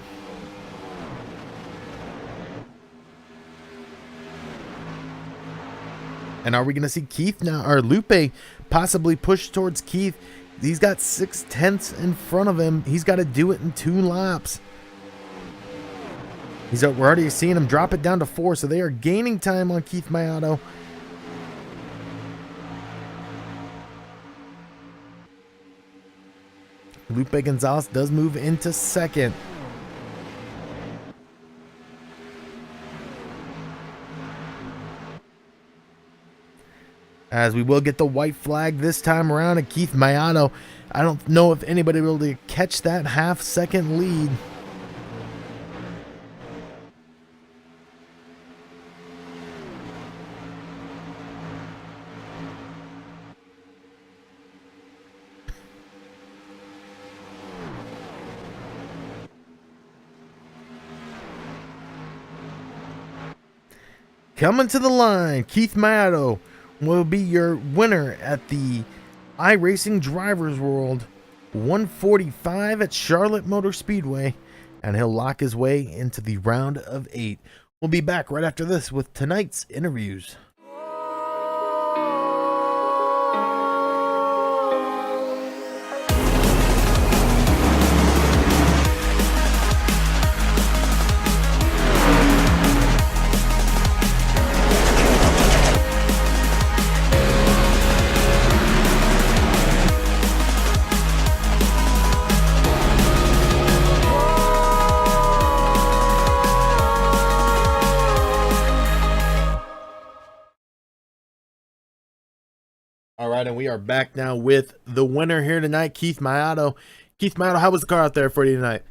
And are we going to see Keith now, or Lupe possibly push towards Keith? He's got 6/10 in front of him. He's got to do it in 2 laps. We're already seeing him drop it down to 4, so they are gaining time on Keith Matto. Lupe Gonzalez does move into second. As we will get the white flag this time around, and Keith Matto, I don't know if anybody will be able to catch that half-second lead. Coming to the line, Keith Matto will be your winner at the iRacing Drivers World 145 at Charlotte Motor Speedway, and he'll lock his way into the round of 8. We'll be back right after this with tonight's interviews. All right, and we are back now with the winner here tonight, Keith Matto. Keith Matto, how was the car out there for you tonight?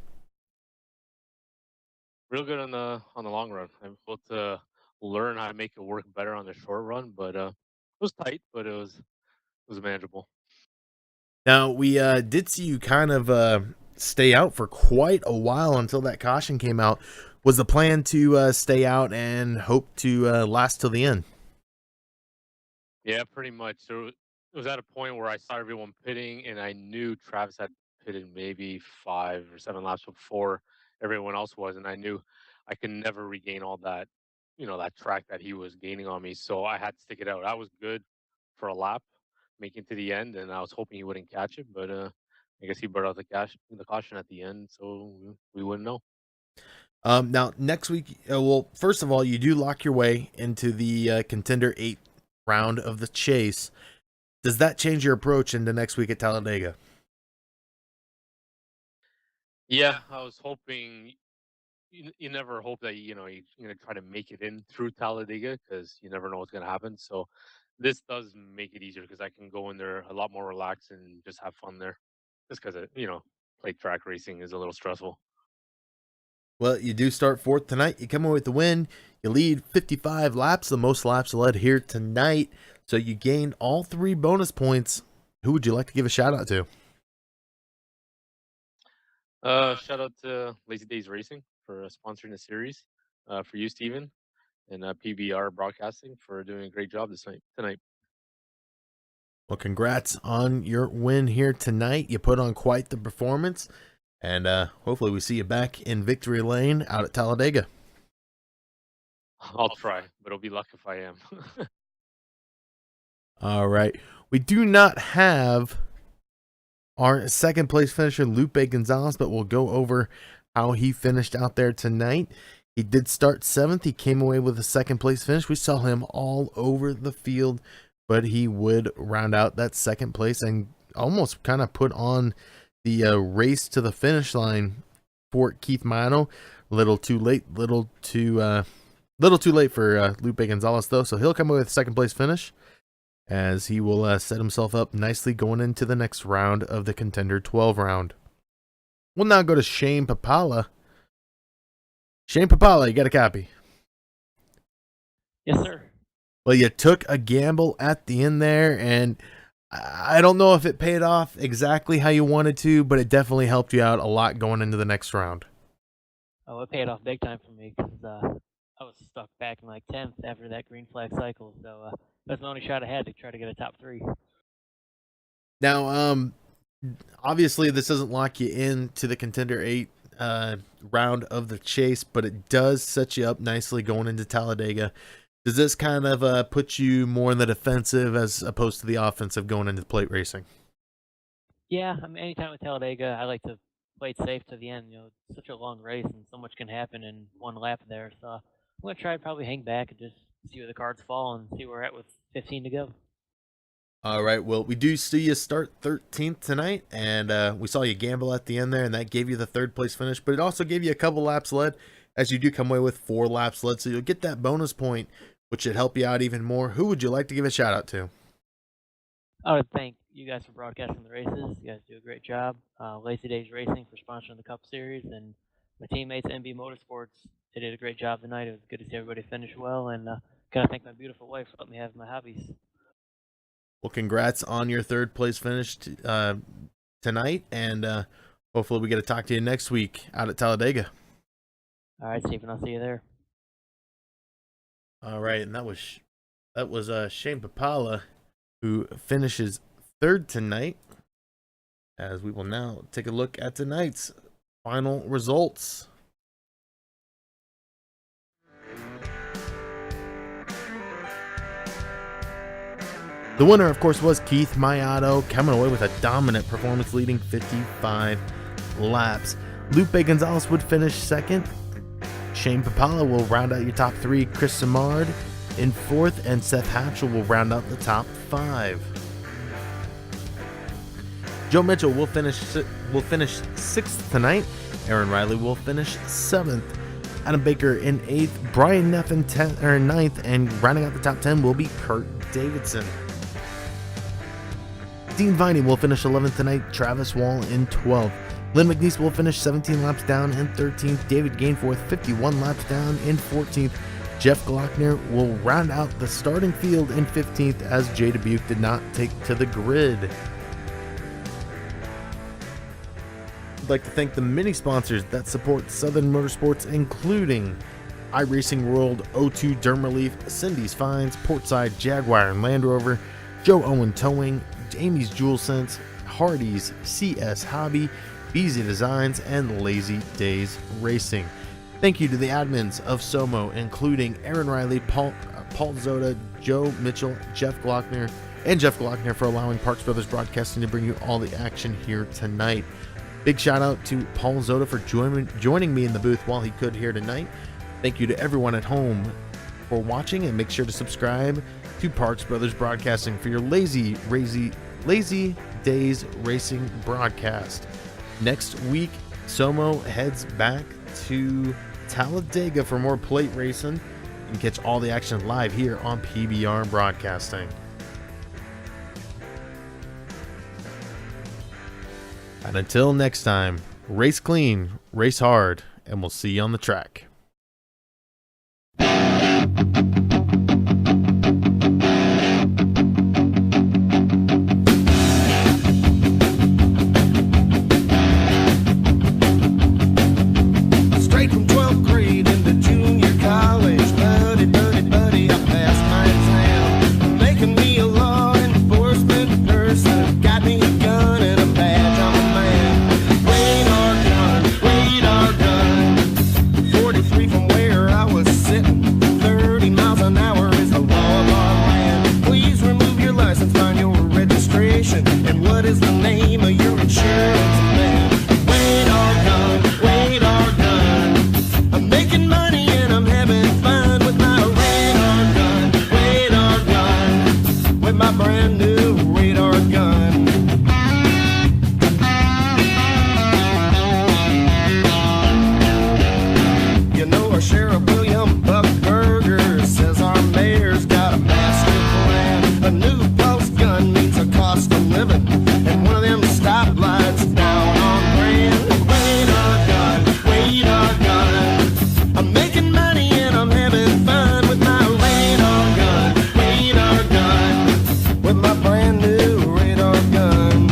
Real good on the long run. I'm able to learn how to make it work better on the short run, but it was tight, but it was manageable. Now, we did see you kind of stay out for quite a while until that caution came out. Was the plan to stay out and hope to last till the end? Yeah, pretty much. So it was at a point where I saw everyone pitting, and I knew Travis had pitted maybe 5 or 7 laps before everyone else was, and I knew I could never regain all that, that track that he was gaining on me. So I had to stick it out. I was good for a lap, making to the end, and I was hoping he wouldn't catch it, but I guess he brought out the caution at the end, so we wouldn't know. Now, next week, well, first of all, you do lock your way into the Contender 8 round of the chase. Does that change your approach into next week at Talladega? Yeah, I was hoping. You never hope that you're going to try to make it in through Talladega because you never know what's going to happen. So this does make it easier because I can go in there a lot more relaxed and just have fun there. Just because plate track racing is a little stressful. Well, you do start 4th tonight. You come away with the win. You lead 55 laps, the most laps led here tonight. So you gained all 3 bonus points. Who would you like to give a shout out to? Shout out to Lazy Dayz Racing for sponsoring the series. For you, Steven, and PBR Broadcasting for doing a great job tonight. Well, congrats on your win here tonight. You put on quite the performance. And hopefully we see you back in victory lane out at Talladega. I'll try, but it'll be lucky if I am. All right. We do not have our second place finisher, Lupe Gonzalez, but we'll go over how he finished out there tonight. He did start 7th. He came away with a second place finish. We saw him all over the field, but he would round out that second place and almost kind of put on the race to the finish line for Keith Mano. Little too late for Lupe Gonzalez, though, so he'll come away with a second place finish, as he will set himself up nicely going into the next round of the Contender 12 round. We'll now go to Shane Papala. Shane Papala, you got a copy? Yes, sir. Well, you took a gamble at the end there, and I don't know if it paid off exactly how you wanted to, but it definitely helped you out a lot going into the next round. Oh, it paid off big time for me because I was stuck back in like 10th after that green flag cycle. So that's the only shot I had to try to get a top 3. Now, obviously, this doesn't lock you into the Contender 8 round of the chase, but it does set you up nicely going into Talladega. Does this kind of put you more in the defensive as opposed to the offensive going into plate racing? Yeah, I mean, anytime with Talladega, I like to play it safe to the end. You know, it's such a long race and so much can happen in one lap there. So I'm going to try to probably hang back and just see where the cards fall and see where we're at with 15 to go. All right, well, we do see you start 13th tonight, and we saw you gamble at the end there, and that gave you the third place finish, but it also gave you a couple laps led, as you do come away with 4 laps led, so you'll get that bonus point, which should help you out even more. Who would you like to give a shout out to? I would thank you guys for broadcasting the races. You guys do a great job. Lazy Dayz Racing for sponsoring the Cup Series, and my teammates NB Motorsports, they did a great job tonight. It was good to see everybody finish well, and gotta thank my beautiful wife for letting me have my hobbies. Well, congrats on your third place finish tonight, and hopefully we get to talk to you next week out at Talladega. All right, Stephen, I'll see you there. All right, and that was Shane Papala, who finishes third tonight, as we will now take a look at tonight's final results. The winner, of course, was Keith Mayato, coming away with a dominant performance, leading 55 laps. Lupe Gonzalez would finish second. Shane Papala will round out your top 3. Chris Simard in 4th, and Seth Hatchell will round out the top 5. Joe Mitchell will finish 6th tonight. Aaron Riley will finish 7th. Adam Baker in 8th. Brian Neff in 9th, and rounding out the top 10 will be Kurt Davidson. Dean Viney will finish 11th tonight. Travis Wall in 12th. Lynn McNeese will finish 17 laps down in 13th. David Gainforth 51 laps down in 14th. Jeff Glockner will round out the starting field in 15th, as Jay Dubuque did not take to the grid. I'd like to thank the many sponsors that support Southern Motorsports, including iRacing World, O2 Derm Relief, Cindy's Finds, Portside Jaguar and Land Rover, Joe Owen Towing, Amy's Jewel Sense, Hardy's, CS Hobby, Easy Designs, and Lazy Dayz Racing. Thank you to the admins of SoMO, including Aaron Riley, Paul Zoda, Joe Mitchell, Jeff Glockner, for allowing Parks Brothers Broadcasting to bring you all the action here tonight. Big shout out to Paul Zoda for joining me in the booth while he could here tonight. Thank you to everyone at home for watching, and make sure to subscribe to Parks Brothers Broadcasting for your Lazy Dayz Racing broadcast. Next week, SoMO heads back to Talladega for more plate racing, and catch all the action live here on PBR Broadcasting. And until next time, race clean, race hard, and we'll see you on the track. Straight from 12th grade into junior college. Buddy, I passed my exam. Making me a law enforcement person. Got me a gun and a badge, I'm a man. Radar gun, 45 my brand new radar gun. You know our Sheriff William Buckberger says our mayor's got a master plan. A new post gun means a cost of living, and one of them stoplights down on Grand. Radar gun, radar gun. I'm making money and I'm having fun with my radar gun, with my brand new radar gun.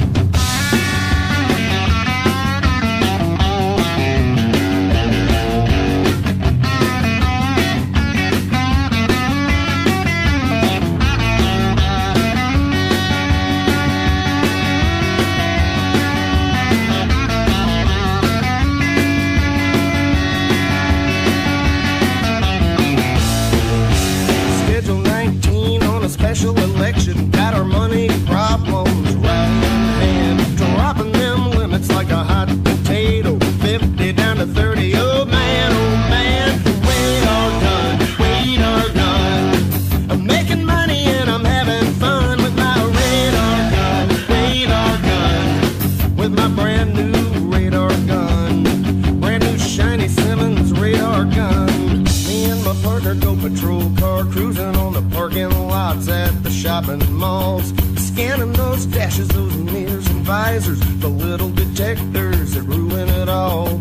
Schedule 19 on a special election, got our money problems right in hand. Dropping them limits like a hot potato, 50 down to 30. Oh man, radar gun, radar gun. I'm making money and I'm having fun with my radar gun, with my brand new radar gun. Brand new shiny Simmons radar gun. Me and my partner go patrol car, cruising on the parking lots at the shopping malls, scanning those dashes, those mirrors and visors, the little detectors that ruin it all.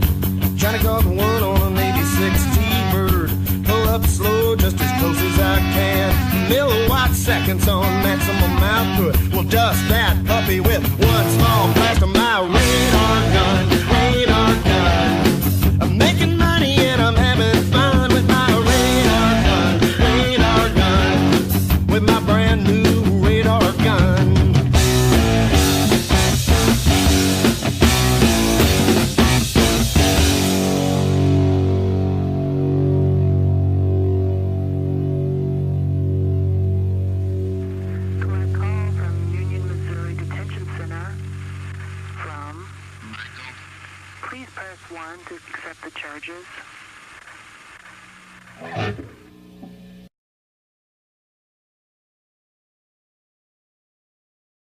Trying to call the one on an 86 T-Bird, pull up slow just as close as I can. Milliwatt seconds on maximum output, we'll dust that puppy with one small blast of my radar gun, radar gun. I'm making money and I'm having fun with my radar gun, with my brand new radar gun. Collect call from Union, Missouri Detention Center from... Please press 1 to accept the charges.